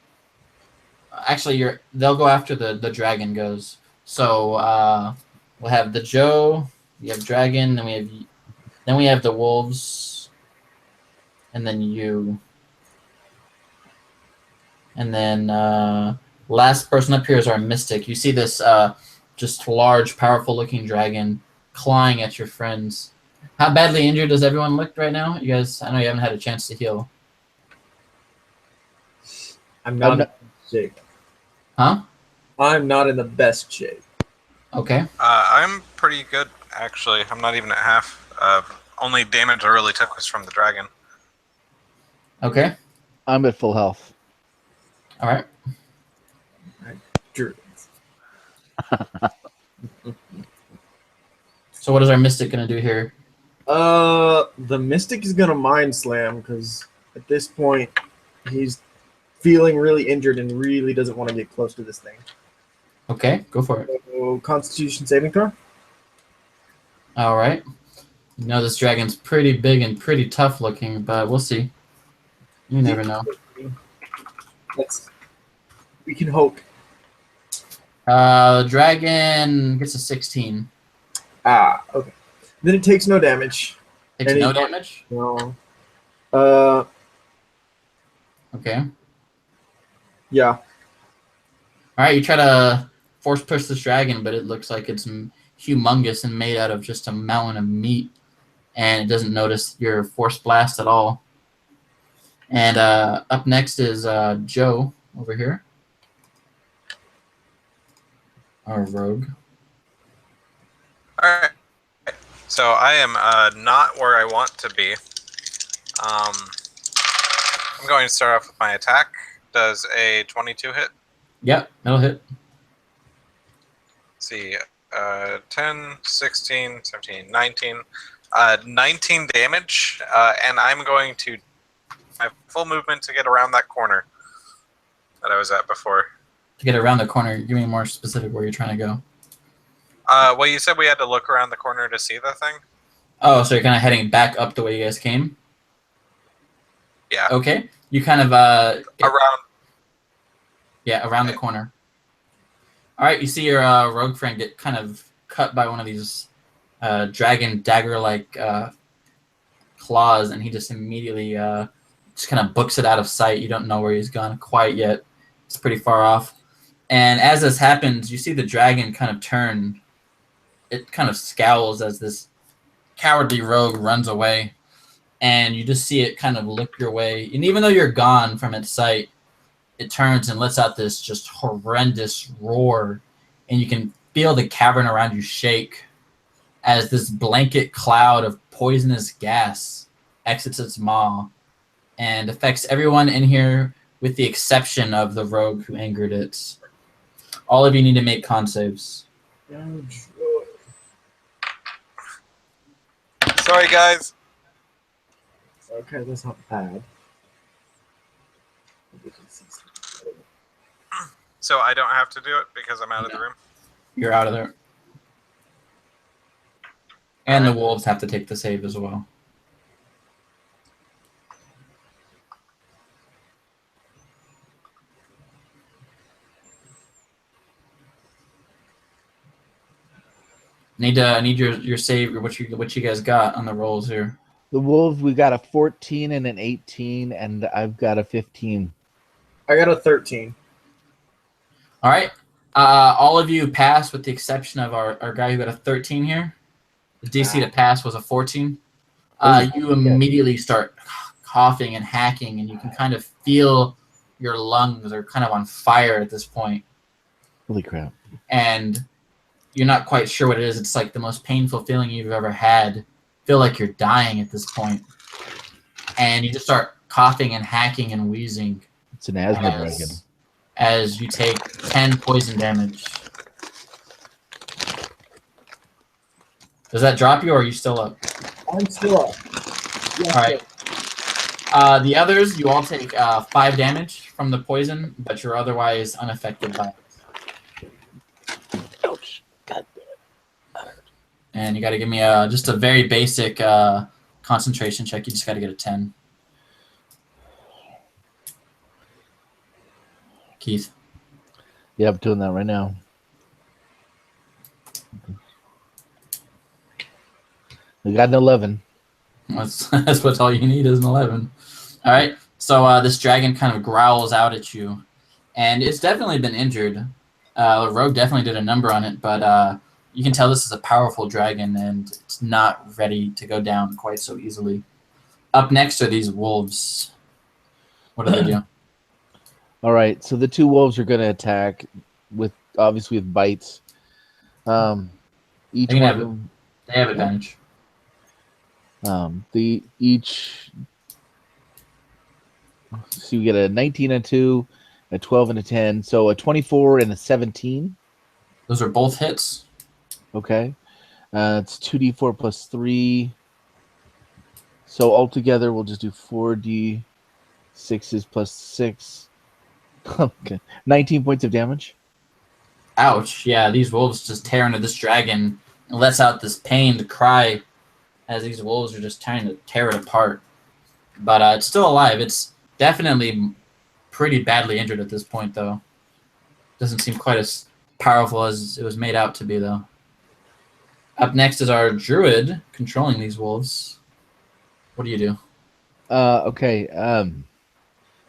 A: Actually, they'll go after the dragon goes. So we'll have the Joe. We have dragon. Then we have the wolves. And then you. And then last person up here is our mystic. You see this just large, powerful-looking dragon clawing at your friends. How badly injured does everyone look right now? You guys, I know you haven't had a chance to heal.
C: I'm not in the best shape.
A: Huh?
C: I'm not in the best shape.
A: Okay.
B: I'm pretty good, actually. I'm not even at half. Only damage I really took was from the dragon.
A: Okay.
D: I'm at full health.
A: All right. So what is our mystic going to do here?
C: The Mystic is gonna Mind Slam because at this point he's feeling really injured and really doesn't want to get close to this thing.
A: Okay, go for it.
C: So, Constitution saving throw.
A: All right. You know this dragon's pretty big and pretty tough looking, but we'll see. You never know.
C: We can hope.
A: The dragon gets a 16.
C: Okay. Then it takes no damage.
A: Takes no damage?
C: No.
A: Okay.
C: Yeah.
A: All right, you try to force push this dragon, but it looks like it's humongous and made out of just a mountain of meat, and it doesn't notice your force blast at all. And up next is Joe over here, our rogue.
B: All right. So I am not where I want to be. I'm going to start off with my attack. Does a 22 hit?
A: Yep, that'll hit.
B: Let's see, 10, 16, 17, 19. 19 damage, and I'm going to my full movement to get around that corner that I was at before.
A: To get around the corner, give me more specific where you're trying to go.
B: Well, you said we had to look around the corner to see the thing?
A: Oh, so you're kind of heading back up the way you guys came?
B: Yeah.
A: Okay. You kind of
B: Around.
A: Yeah, around the corner. All right, you see your rogue friend get kind of cut by one of these dragon dagger-like claws, and he just immediately just kind of books it out of sight. You don't know where he's gone quite yet. It's pretty far off. And as this happens, you see the dragon kind of turn. It kind of scowls as this cowardly rogue runs away, and you just see it kind of look your way. And even though you're gone from its sight, it turns and lets out this just horrendous roar, and you can feel the cavern around you shake as this blanket cloud of poisonous gas exits its maw and affects everyone in here with the exception of the rogue who angered it. All of you need to make con saves.
B: Sorry, guys.
C: Okay, that's not bad.
B: So I don't have to do it because I'm out of the room?
A: You're out of there. And the wolves have to take the save as well. I need your save, or what you guys got on the rolls here.
D: The wolves, we got a 14 and an 18, and I've got a 15.
C: I got a 13.
A: All right. All of you passed with the exception of our guy who got a 13 here. The DC to pass was a 14. You immediately start coughing and hacking, and you can kind of feel your lungs are kind of on fire at this point.
D: Holy crap.
A: And you're not quite sure what it is. It's like the most painful feeling you've ever had. Feel like you're dying at this point. And you just start coughing and hacking and wheezing.
D: It's an asthma dragon.
A: As you take 10 poison damage. Does that drop you, or are you still up?
C: I'm still up. Yes,
A: all right. The others, you all take 5 damage from the poison, but you're otherwise unaffected by it.
D: Ouch. God damn it.
A: And you got to give me just a very basic concentration check. You just got to get a 10. Keith.
D: Yeah, I'm doing that right now. We got an 11.
A: That's what's all you need is an 11. All right. So this dragon kind of growls out at you, and it's definitely been injured. Rogue definitely did a number on it, but you can tell this is a powerful dragon, and it's not ready to go down quite so easily. Up next are these wolves. What do they do?
D: All right, so the two wolves are going to attack obviously with bites. Each
A: They
D: one
A: have,
D: of them,
A: they have advantage.
D: So you get a 19 and a 2, a 12 and a 10, so a 24 and a 17.
A: Those are both hits.
D: Okay. It's 2d4 plus 3. So altogether, we'll just do 4d6s plus 6. Okay. 19 points of damage.
A: Ouch. Yeah, these wolves just tear into this dragon and lets out this pained cry as these wolves are just trying to tear it apart. But it's still alive. It's definitely pretty badly injured at this point, though. Doesn't seem quite as powerful as it was made out to be, though. Up next is our druid controlling these wolves. What do you do?
D: Okay.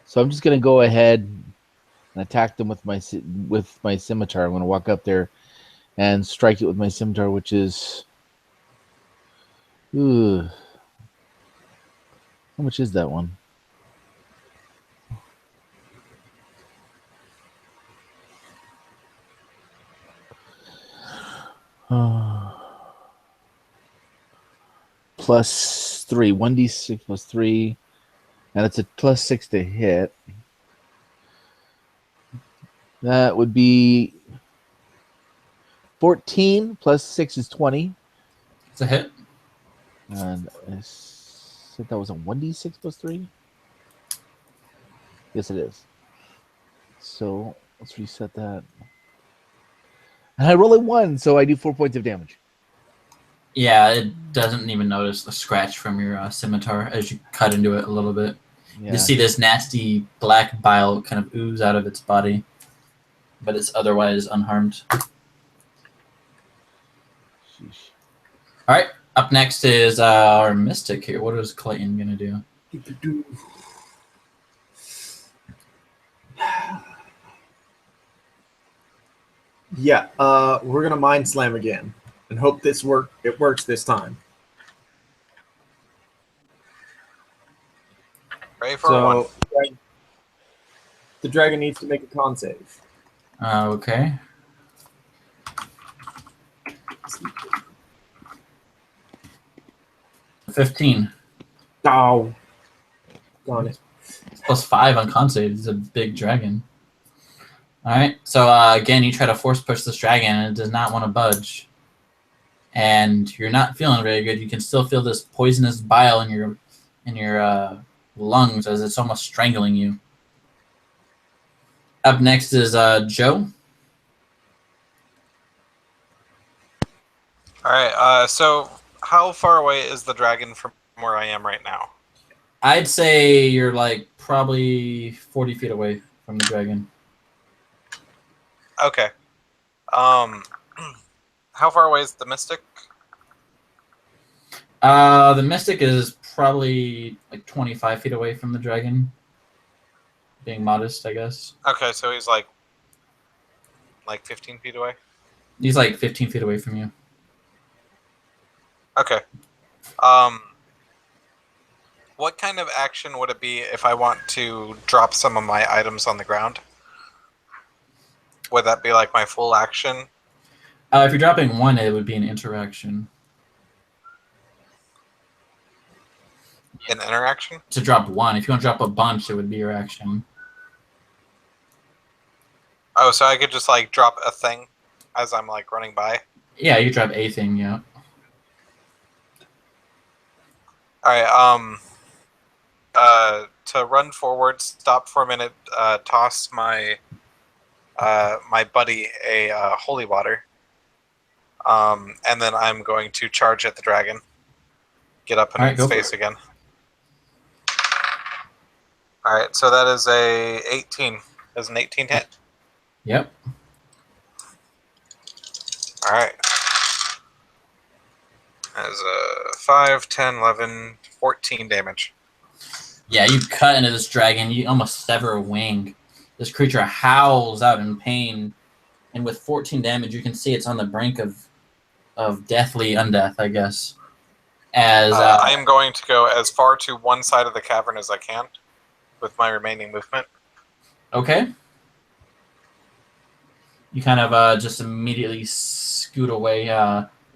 D: So I'm just gonna go ahead and attack them with my scimitar. I'm gonna walk up there and strike it with my scimitar, which is. Ooh. How much is that one? plus 3. 1d6 plus 3. And it's a plus 6 to hit. That would be 14 plus 6 is 20.
A: It's a hit.
D: And I said that was a 1d6 plus 3? Yes, it is. So let's reset that. And I roll a 1, so I do 4 points of damage.
A: Yeah, it doesn't even notice the scratch from your scimitar as you cut into it a little bit.
D: Yeah.
A: You see this nasty black bile kind of ooze out of its body, but it's otherwise unharmed.
D: Sheesh.
A: All right, up next is our mystic here. What is Clayton gonna do?
C: Yeah, we're gonna mind slam again and hope it works this time.
B: Ready for one.
C: The dragon needs to make a con save.
A: Okay. $15.
C: Oh, darn it.
A: Plus 5 on con save. It's a big dragon. All right. So again, you try to force push this dragon, and it does not want to budge. And you're not feeling very good. You can still feel this poisonous bile in your lungs as it's almost strangling you. Up next is Joe.
B: All right. So how far away is the dragon from where I am right now?
A: I'd say you're like probably 40 feet away from the dragon.
B: Okay. How far away is the mystic?
A: The mystic is probably like 25 feet away from the dragon. Being modest, I guess.
B: Okay, so he's like 15 feet away.
A: He's like 15 feet away from you.
B: Okay. What kind of action would it be if I want to drop some of my items on the ground? Would that be like my full action?
A: If you're dropping one, it would be an interaction.
B: An interaction?
A: To drop one. If you want to drop a bunch, it would be your action.
B: Oh, so I could just like drop a thing as I'm like running by?
A: Yeah, you drop a thing, yeah.
B: Alright, to run forward, stop for a minute, toss my my buddy a holy water. And then I'm going to charge at the dragon. Get up in
A: Alright,
B: its face again. Alright, so that is a 18. Does an 18 hit?
A: Yep.
B: Alright. That is a 5, 10, 11, 14 damage.
A: Yeah, you cut into this dragon. You almost sever a wing. This creature howls out in pain. And with 14 damage, you can see it's on the brink of deathly undeath, I guess. As
B: I am going to go as far to one side of the cavern as I can with my remaining movement.
A: Okay. You kind of just immediately scoot away,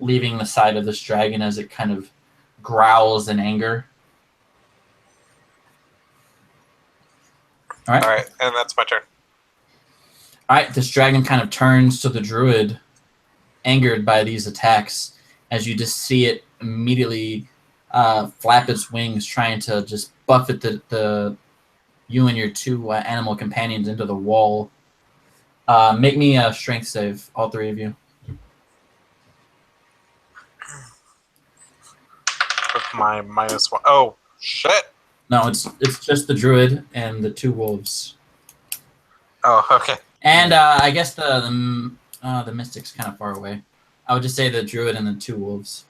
A: leaving the side of this dragon as it kind of growls in anger. All right.
B: All right, and that's my turn.
A: All right, this dragon kind of turns to the druid, angered by these attacks, as you just see it immediately flap its wings, trying to just buffet you and your two animal companions into the wall. Make me a strength save, all three of you.
B: With my -1. Oh, shit!
A: No, it's just the druid and the two wolves.
B: Oh, okay.
A: And I guess the mystic's kind of far away. I would just say the druid and the two wolves.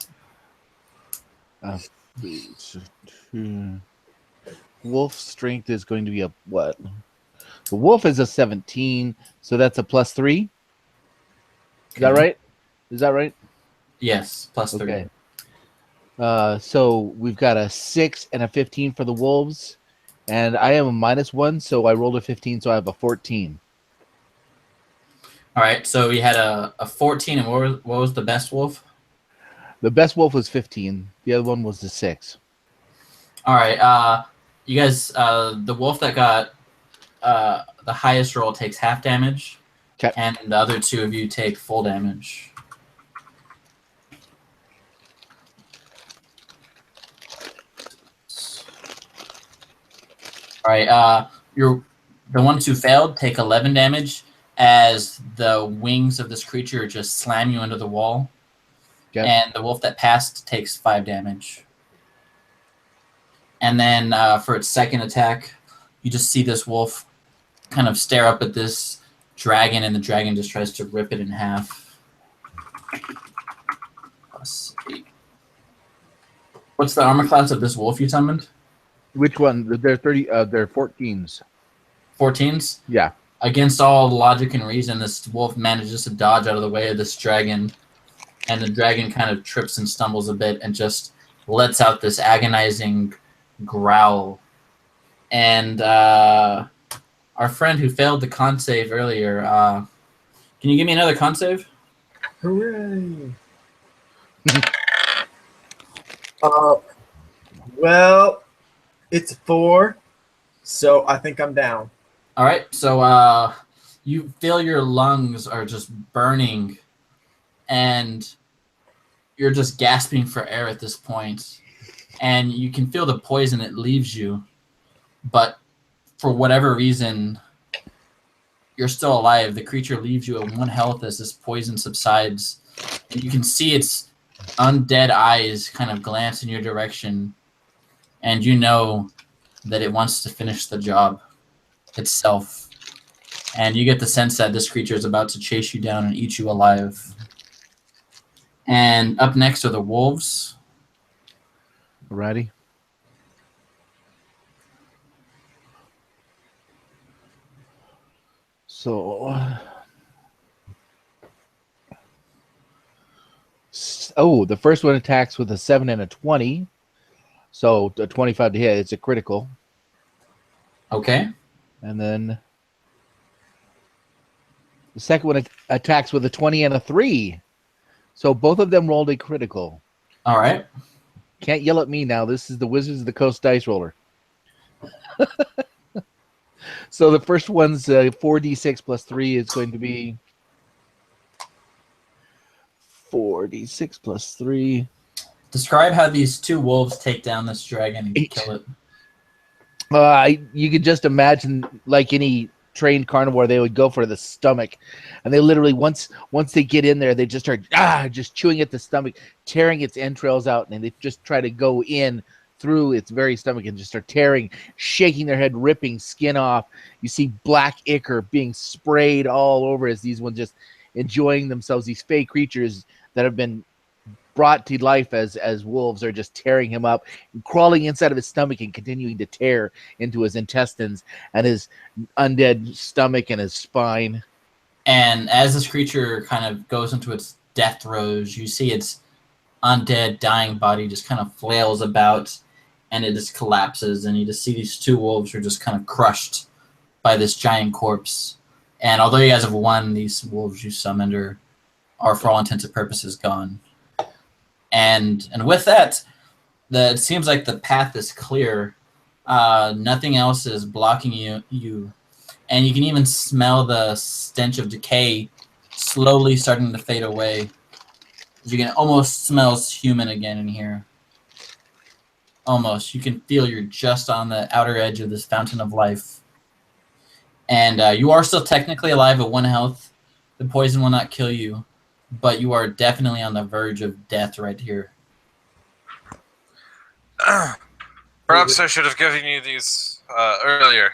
D: Wolf strength is going to be a what? The wolf is a 17, so that's a +3. Is that right? Is that right?
A: Yes, +3.
D: Okay. So we've got a 6 and a 15 for the wolves, and I am a -1, so I rolled a 15, so I have a 14.
A: All right, so we had a 14, and what was the best wolf?
D: The best wolf was 15. The other one was the 6.
A: All right. You guys, the wolf that got the highest roll takes half damage,
D: 'Kay.
A: and the other two of you take full damage. All right. The ones who failed take 11 damage as the wings of this creature just slam you into the wall.
D: Okay.
A: And the wolf that passed takes 5 damage. And then for its second attack, you just see this wolf kind of stare up at this dragon, and the dragon just tries to rip it in half. Plus 8. What's the armor class of this wolf you summoned?
D: Which one? They're 30. They're 14s.
A: 14s?
D: Yeah.
A: Against all logic and reason, this wolf manages to dodge out of the way of this dragon, and the dragon kind of trips and stumbles a bit and just lets out this agonizing growl. And our friend who failed the con save earlier, can you give me another con save?
C: Hooray! Well, it's 4, so I think I'm down.
A: All right, so you feel your lungs are just burning, and you're just gasping for air at this point, and you can feel the poison. It leaves you, but for whatever reason, you're still alive. The creature leaves you at 1 health as this poison subsides, and you can see its undead eyes kind of glance in your direction, and you know that it wants to finish the job itself. And you get the sense that this creature is about to chase you down and eat you alive. And up next are the wolves.
D: Alrighty. So, the first one attacks with a 7 and a 20. So a 25 to hit. It's a critical.
A: Okay.
D: And then the second one attacks with a 20 and a 3. So both of them rolled a critical.
A: All right.
D: Can't yell at me now. This is the Wizards of the Coast dice roller. So the first one's 4d6 plus 3 is going to be 4d6 plus 3.
A: Describe how these two wolves take down this dragon and
D: 8.
A: kill it.
D: You could just imagine, like any trained carnivore, they would go for the stomach, and they literally once they get in there, they just start just chewing at the stomach, tearing its entrails out, and they just try to go in through its very stomach and just start tearing, shaking their head, ripping skin off. You see black ichor being sprayed all over as these ones just enjoying themselves. These fey creatures that have been brought to life as wolves are just tearing him up, crawling inside of his stomach and continuing to tear into his intestines and his undead stomach and his spine.
A: And as this creature kind of goes into its death throes, you see its undead, dying body just kind of flails about, and it just collapses, and you just see these two wolves are just kind of crushed by this giant corpse. And although you guys have won, these wolves you summoned are for all intents and purposes gone. And with that, it seems like the path is clear. Nothing else is blocking you. And you can even smell the stench of decay slowly starting to fade away. You can almost smell human again in here. Almost. You can feel you're just on the outer edge of this fountain of life. And you are still technically alive at 1 health. The poison will not kill you, but you are definitely on the verge of death right here.
B: Perhaps I should have given you these earlier,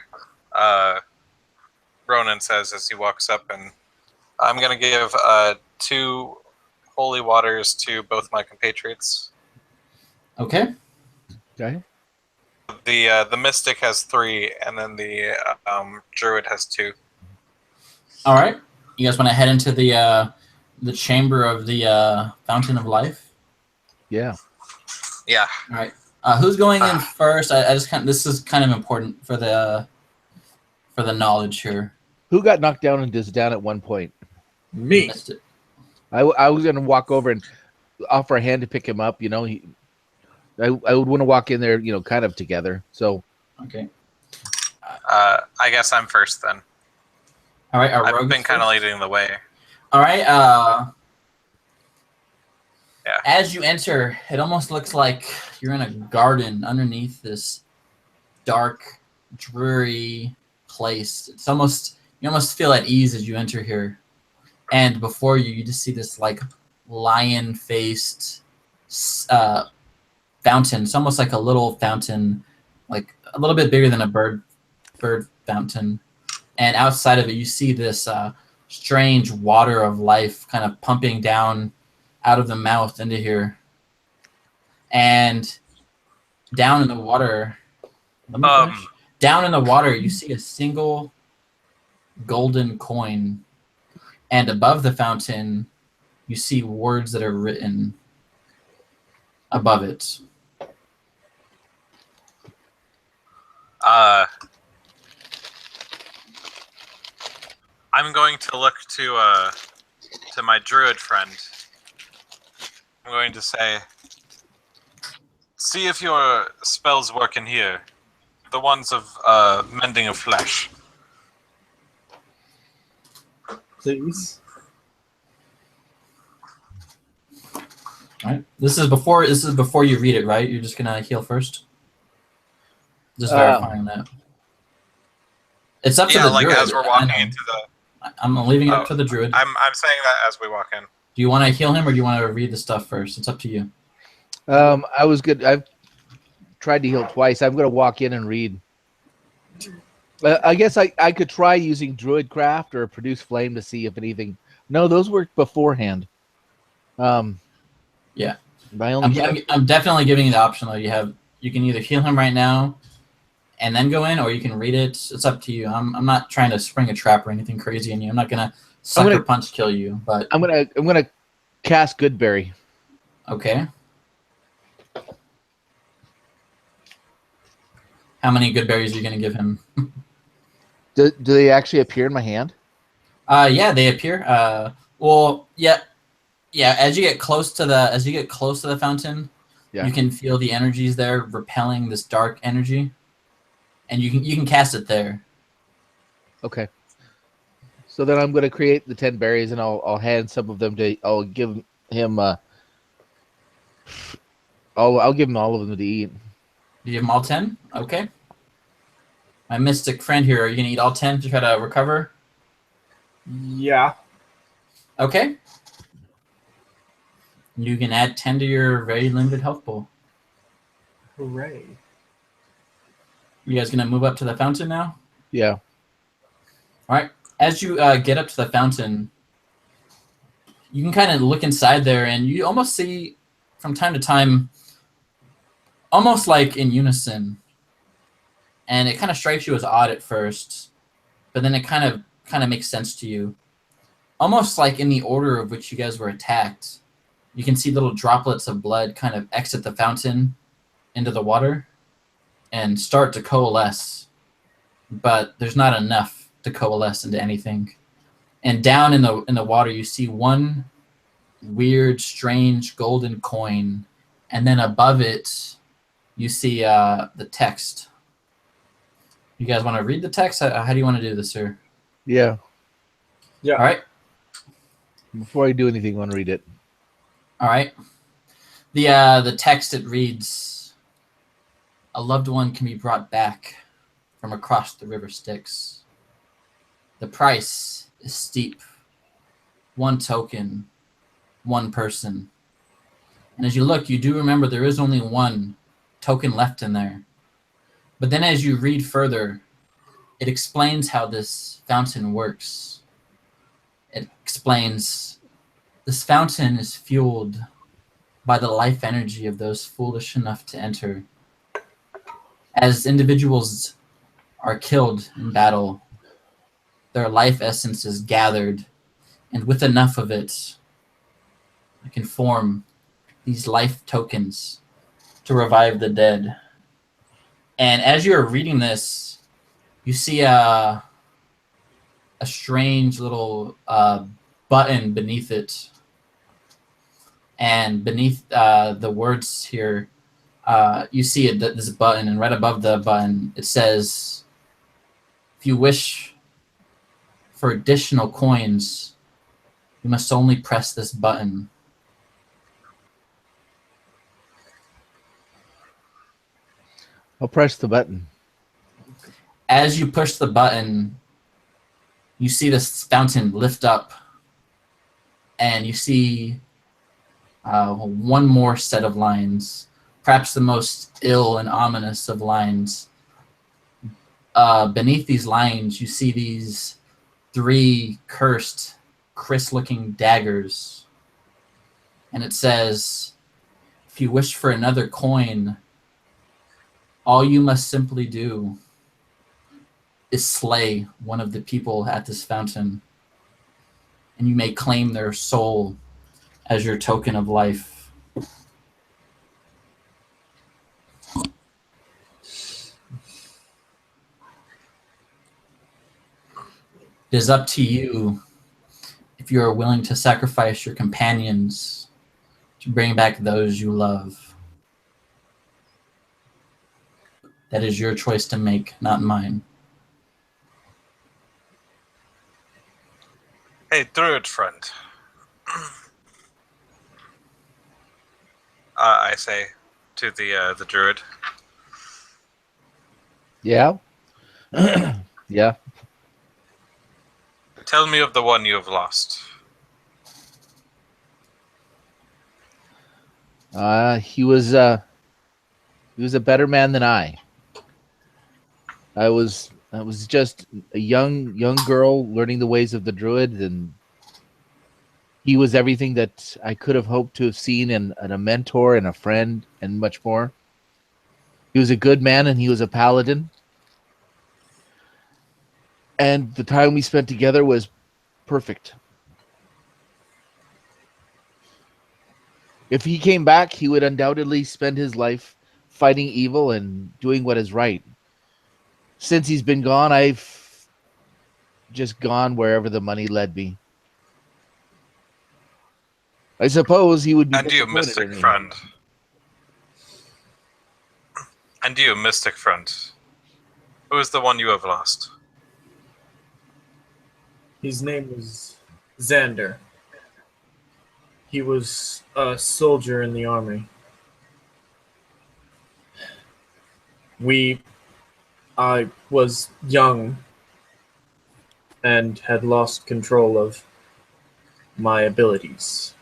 B: Ronan says as he walks up, and I'm going to give 2 holy waters to both my compatriots.
A: Okay.
D: Okay.
B: The mystic has 3, and then the druid has 2.
A: All right. You guys want to head into the chamber of the fountain of life?
D: Yeah.
B: Yeah.
A: All right. Who's going in first? I just this is kind of important for the knowledge here.
D: Who got knocked down and is down at one point?
C: Me.
A: Missed it.
D: I was going to walk over and offer a hand to pick him up. You know, I would want to walk in there, you know, kind of together. So
A: Okay.
B: I guess I'm first then.
A: All right. Our
B: I've
A: rogue
B: been
A: is
B: kind of
A: first?
B: leading the way.
A: All right.
B: Yeah.
A: As you enter, it almost looks like you're in a garden underneath this dark, dreary place. It's almost you almost feel at ease as you enter here, and before you, you just see this like lion-faced fountain. It's almost like a little fountain, like a little bit bigger than a bird fountain. And outside of it, you see this strange water of life kind of pumping down out of the mouth into here. And down in the water, let me finish. Down in the water, you see a single golden coin. And above the fountain, you see words that are written above it.
B: I'm going to look to my druid friend. I'm going to say, see if your spells work in here. The ones of mending of flesh.
C: Please.
A: All right. This is before you read it, right? You're just gonna heal first. Just verifying that. It's up to the druid.
B: as we're walking into the.
A: I'm leaving it up to the druid.
B: I'm saying that as we walk in.
A: Do you want to heal him or do you want to read the stuff first? It's up to you.
D: I was good. I've tried to heal twice. I'm going to walk in and read. I guess I could try using Druidcraft or Produce Flame to see if anything. No, those work beforehand.
A: Yeah.
D: I'm
A: definitely giving you the option though. You can either heal him right now and then go in, or you can read it. It's up to you. I'm not trying to spring a trap or anything crazy in you. I'm not gonna sucker punch kill you, but
D: I'm gonna cast Goodberry.
A: Okay. How many good berries are you gonna give him?
D: Do they actually appear in my hand?
A: Yeah, they appear. Well, yeah. As you get close to the fountain, you can feel the energies there repelling this dark energy, and you can cast it there.
D: Okay. So then I'm going to create the 10 berries, and I'll hand some of them to. I'll give him. I'll give him all of them to eat.
A: You give him all 10? Okay. My mystic friend here, are you gonna eat all 10 to try to recover?
C: Yeah.
A: Okay. You can add 10 to your very limited health pool.
C: Hooray.
A: You guys gonna move up to the fountain now?
D: Yeah.
A: All right. As you get up to the fountain, you can kind of look inside there, and you almost see, from time to time, almost like in unison. And it kind of strikes you as odd at first, but then it kind of makes sense to you. Almost like in the order of which you guys were attacked, you can see little droplets of blood kind of exit the fountain into the water and start to coalesce, but there's not enough to coalesce into anything. And down in the water, you see one weird, strange golden coin, and then above it, you see the text. You guys want to read the text? How do you want to do this, sir?
D: Yeah.
C: Yeah.
A: All right.
D: Before I do anything, I want to read it.
A: All right. The text, it reads, "A loved one can be brought back from across the river Styx. The price is steep. 1 token, 1 person. And as you look, you do remember there is only 1 token left in there. But then as you read further, it explains how this fountain works. It explains this fountain is fueled by the life energy of those foolish enough to enter. As individuals are killed in battle, their life essence is gathered, and with enough of it, it can form these life tokens to revive the dead." And as you're reading this, you see a strange little button beneath it. and beneath the words here, you see this button, and right above the button it says, "If you wish for additional coins, you must only press this button."
D: I'll press the button.
A: As you push the button, you see this fountain lift up, and you see one more set of lines, perhaps the most ill and ominous of lines. Beneath these lines, you see these 3 cursed, Chris-looking daggers. And it says, "If you wish for another coin, all you must simply do is slay one of the people at this fountain, and you may claim their soul as your token of life." It is up to you if you are willing to sacrifice your companions to bring back those you love. That is your choice to make, not mine.
B: Hey, druid friend. I say to the druid.
D: Yeah? Yeah.
B: Tell me of the one you have lost.
D: He was a better man than I. I was just a young girl learning the ways of the druid, and he was everything that I could have hoped to have seen in a mentor and a friend and much more. He was a good man, and he was a paladin. And the time we spent together was perfect. If he came back, he would undoubtedly spend his life fighting evil and doing what is right. Since he's been gone, I've just gone wherever the money led me. I suppose he would be
B: And you,
D: disappointed
B: mystic
D: in me.
B: friend. And you, mystic friend. Who is the one you have lost?
C: His name was Xander. He was a soldier in the army. I was young and had lost control of my abilities.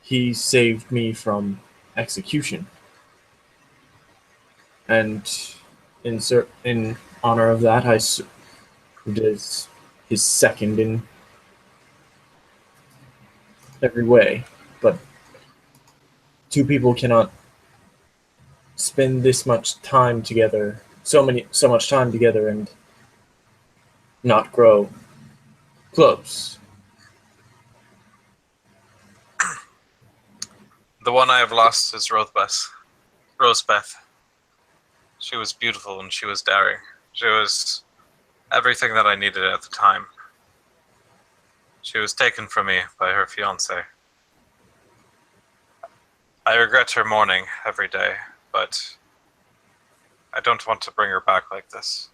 C: He saved me from execution. And in honor of that, I served as his second in every way. But 2 people cannot spend this much time together, so much time together, and not grow close.
B: The one I have lost is Rosebeth. She was beautiful and she was daring. She was everything that I needed at the time. She was taken from me by her fiancé. I regret her mourning every day, but I don't want to bring her back like this.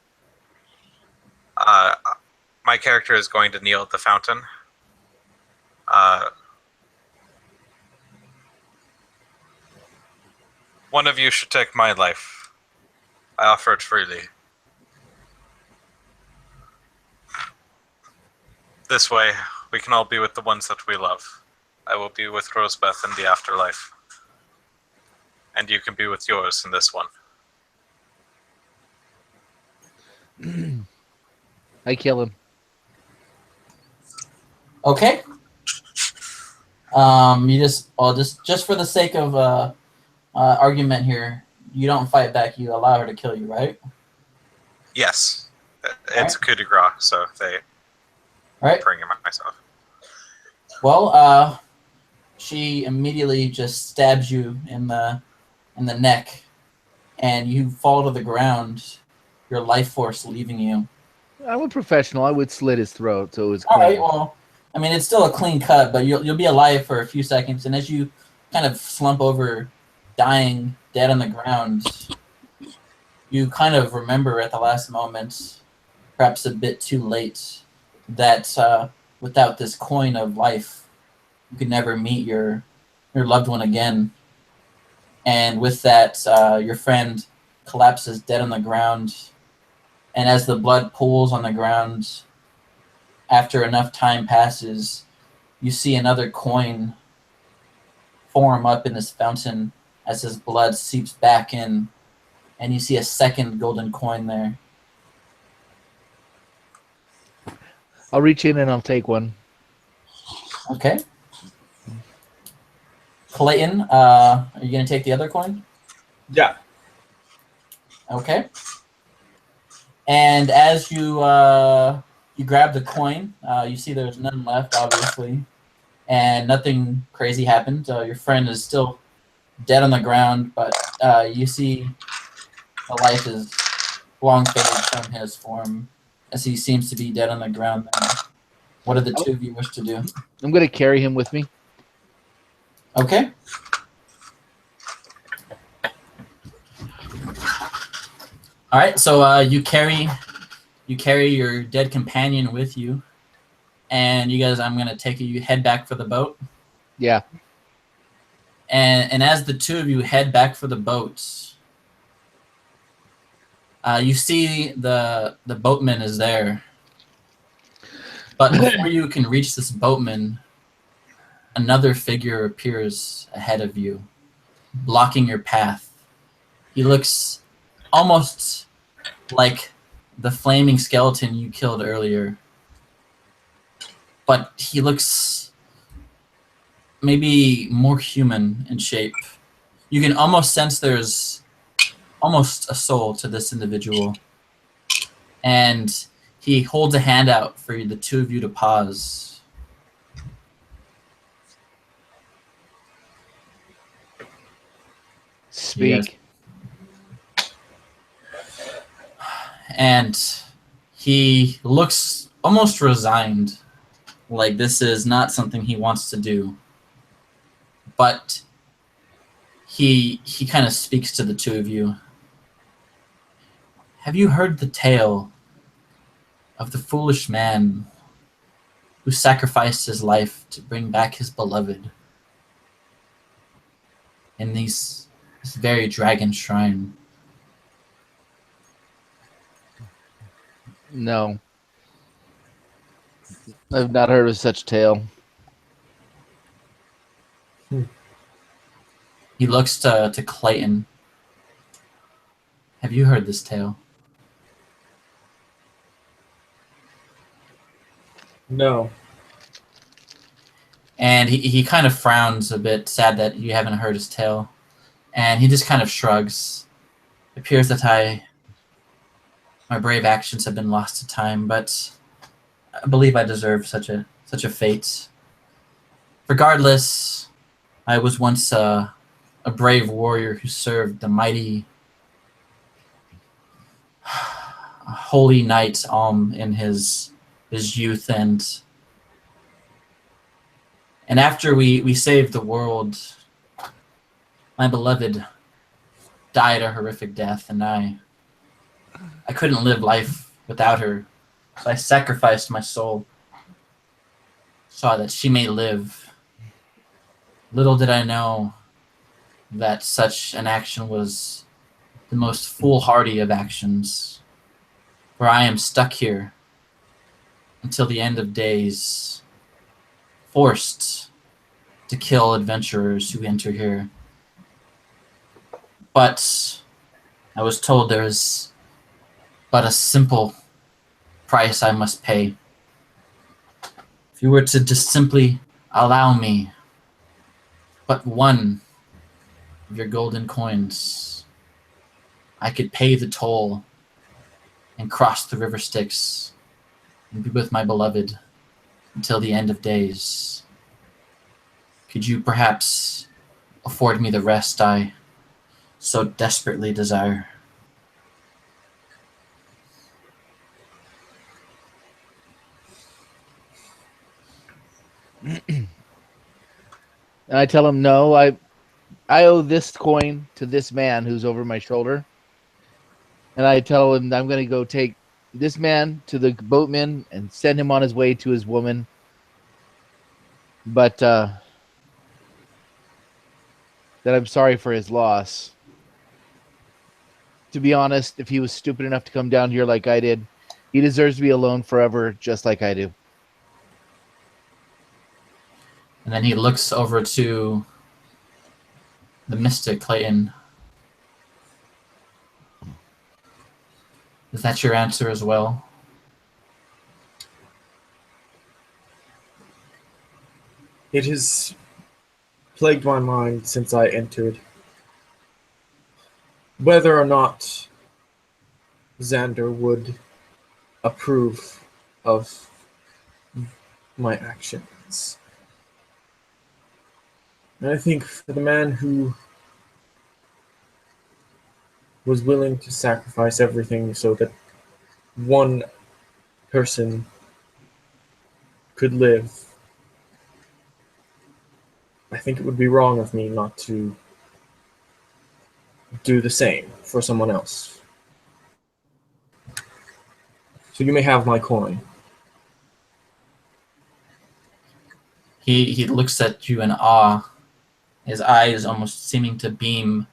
B: My character is going to kneel at the fountain. One of you should take my life. I offer it freely. This way, we can all be with the ones that we love. I will be with Rosebeth in the afterlife. And you can be with yours in this one.
D: I kill him.
A: Okay. You just for the sake of argument here, you don't fight back. You allow her to kill you, right?
B: Yes. It's a coup de grace, so they bring him myself.
A: Well, she immediately just stabs you in the neck, and you fall to the ground, your life force leaving you.
D: I'm a professional. I would slit his throat, so it was
A: All
D: clean.
A: right, well, I mean, it's still a clean cut, but you'll be alive for a few seconds, and as you kind of slump over, dying, dead on the ground, you kind of remember at the last moment, perhaps a bit too late, that without this coin of life, you could never meet your loved one again. And with that, your friend collapses dead on the ground, and as the blood pools on the ground, after enough time passes, you see another coin form up in this fountain as his blood seeps back in, and you see a second golden coin there.
D: I'll reach in and I'll take one.
A: Okay. Clayton, are you going to take the other coin?
C: Yeah.
A: Okay. And as you you grab the coin, you see there's none left, obviously, and nothing crazy happened. Your friend is still dead on the ground, but you see the life is long faded from his form, as he seems to be dead on the ground now. What do the two of you wish to do?
D: I'm going to carry him with me.
A: Okay. All right. So you carry your dead companion with you, and you guys, I'm gonna take you head back for the boat.
D: Yeah.
A: And as the two of you head back for the boats, you see the boatman is there. But before you can reach this boatman, another figure appears ahead of you, blocking your path. He looks almost like the flaming skeleton you killed earlier. But he looks maybe more human in shape. You can almost sense there's almost a soul to this individual. And he holds a hand out for the two of you to pause.
D: Speak.
A: And he looks almost resigned, like this is not something he wants to do. But he kind of speaks to the two of you. Have you heard the tale of the foolish man who sacrificed his life to bring back his beloved in this very dragon shrine?
D: No. I've not heard of such tale.
A: He looks to Clayton. Have you heard this tale?
C: No.
A: And he kind of frowns a bit, sad that you haven't heard his tale. And he just kind of shrugs. It appears that my brave actions have been lost to time, but I believe I deserve such a fate. Regardless, I was once a brave warrior who served the mighty holy knight in his youth, and after we saved the world, my beloved died a horrific death, and I couldn't live life without her, so I sacrificed my soul so that she may live. Little did I know that such an action was the most foolhardy of actions, for I am stuck here until the end of days, forced to kill adventurers who enter here. But I was told there is but a simple price I must pay. If you were to just simply allow me but one of your golden coins, I could pay the toll and cross the river Styx and be with my beloved until the end of days. Could you perhaps afford me the rest I so desperately desire?
D: And I tell him, no, I owe this coin to this man who's over my shoulder. And I tell him I'm going to go take this man to the boatman and send him on his way to his woman. But that I'm sorry for his loss. To be honest, if he was stupid enough to come down here like I did, he deserves to be alone forever, just like I do.
A: And then he looks over to the mystic Clayton. Is that your answer as well?
C: It has plagued my mind since I entered. Whether or not Xander would approve of my actions. And I think for the man who was willing to sacrifice everything so that one person could live, I think it would be wrong of me not to do the same for someone else. So you may have my coin.
A: He looks at you in awe, his eyes almost seeming to beam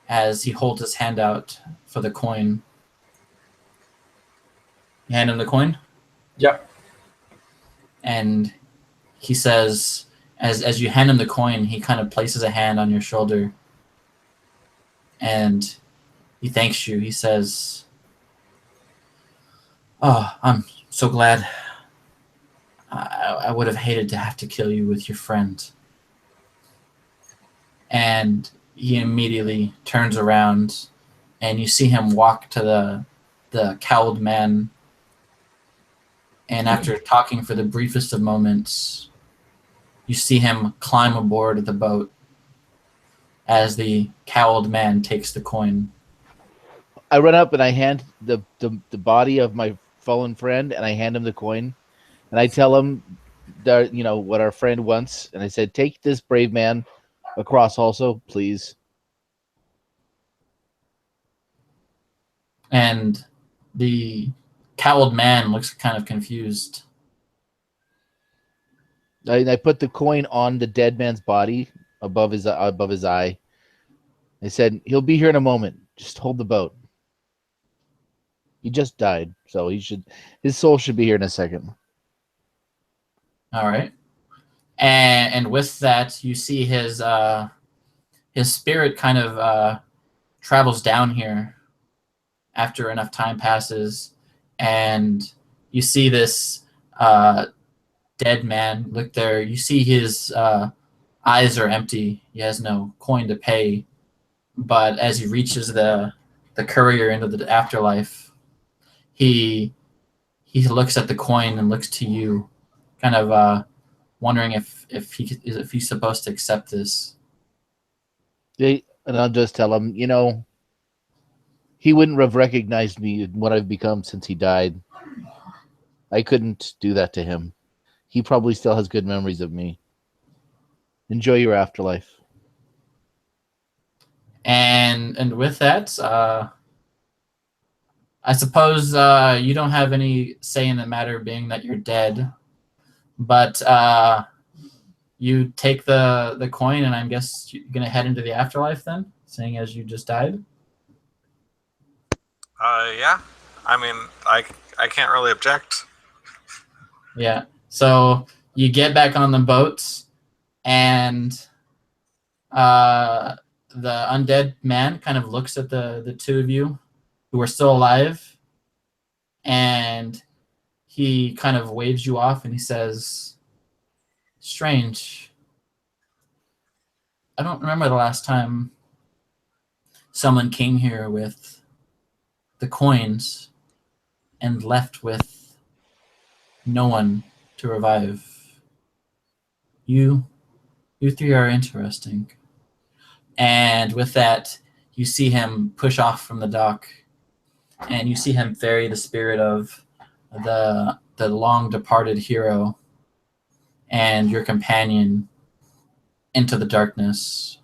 A: as he holds his hand out for the coin. You hand him the coin?
C: Yep.
A: And he says, as you hand him the coin, he kind of places a hand on your shoulder. And he thanks you. He says, "Oh, I'm so glad. I would have hated to have to kill you with your friend." And he immediately turns around, and you see him walk to the cowled man. And after talking for the briefest of moments, you see him climb aboard the boat as the cowled man takes the coin.
D: I run up and I hand the body of my fallen friend, and I hand him the coin, and I tell him that, you know, what our friend wants, and I said, take this brave man across also, please.
A: And the cowled man looks kind of confused.
D: I put the coin on the dead man's body above his eye. I said, he'll be here in a moment. Just hold the boat. He just died, so his soul should be here in a second.
A: All right. And with that, you see his spirit kind of travels down here after enough time passes, and you see this dead man look there. You see his eyes are empty. He has no coin to pay. But as he reaches the courier into the afterlife, he looks at the coin and looks to you, kind of wondering if he's supposed to accept this.
D: And I'll just tell him, you know, he wouldn't have recognized me and what I've become since he died. I couldn't do that to him. He probably still has good memories of me. Enjoy your afterlife.
A: And with that, I suppose you don't have any say in the matter, being that you're dead. But you take the coin, and I guess you're gonna head into the afterlife then, seeing as you just died.
B: Yeah. I mean, I can't really object.
A: Yeah. So you get back on the boats, and the undead man kind of looks at the two of you who are still alive, and he kind of waves you off, and he says, "Strange. I don't remember the last time someone came here with the coins and left with no one to revive. You three are interesting." And with that, you see him push off from the dock, and you see him ferry the spirit of the long departed hero and your companion into the darkness.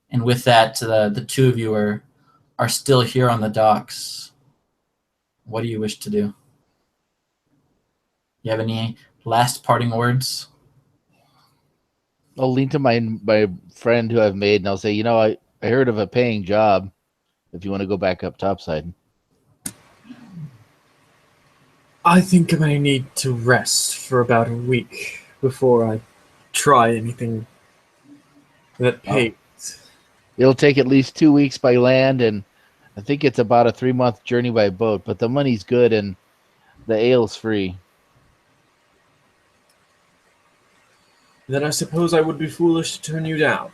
A: And with that, the two of you are still here on the docks. What do you wish to do? You have any last parting words?
D: I'll lean to my friend who I've made, and I'll say, I heard of a paying job if you want to go back up topside.
C: I think I may need to rest for about a week before I try anything that pays.
D: It'll take at least 2 weeks by land, and I think it's about a 3-month journey by boat, but the money's good and the ale's free.
C: Then I suppose I would be foolish to turn you down.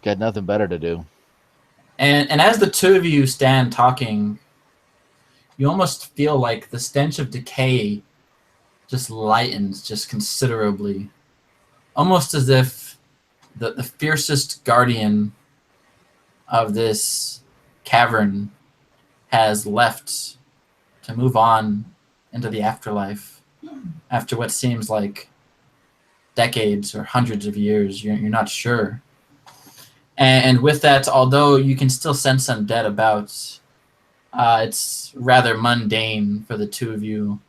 D: Got nothing better to do.
A: And as the two of you stand talking, you almost feel like the stench of decay just lightens just considerably. Almost as if the fiercest guardian of this cavern has left to move on into the afterlife after what seems like decades or hundreds of years. You're not sure. And with that, although you can still sense some dead about, it's rather mundane for the two of you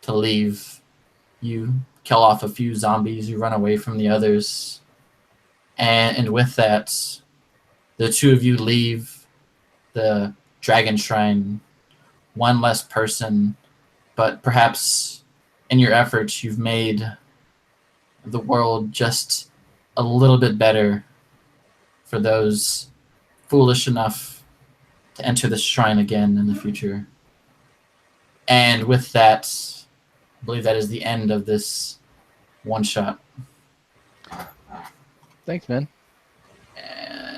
A: to leave. You kill off a few zombies, you run away from the others. And with that, the two of you leave the Dragonshrine, one less person, but perhaps in your efforts you've made the world just a little bit better for those foolish enough to enter the shrine again in the future. And with that, I believe that is the end of this one shot.
D: Thanks, man.
A: And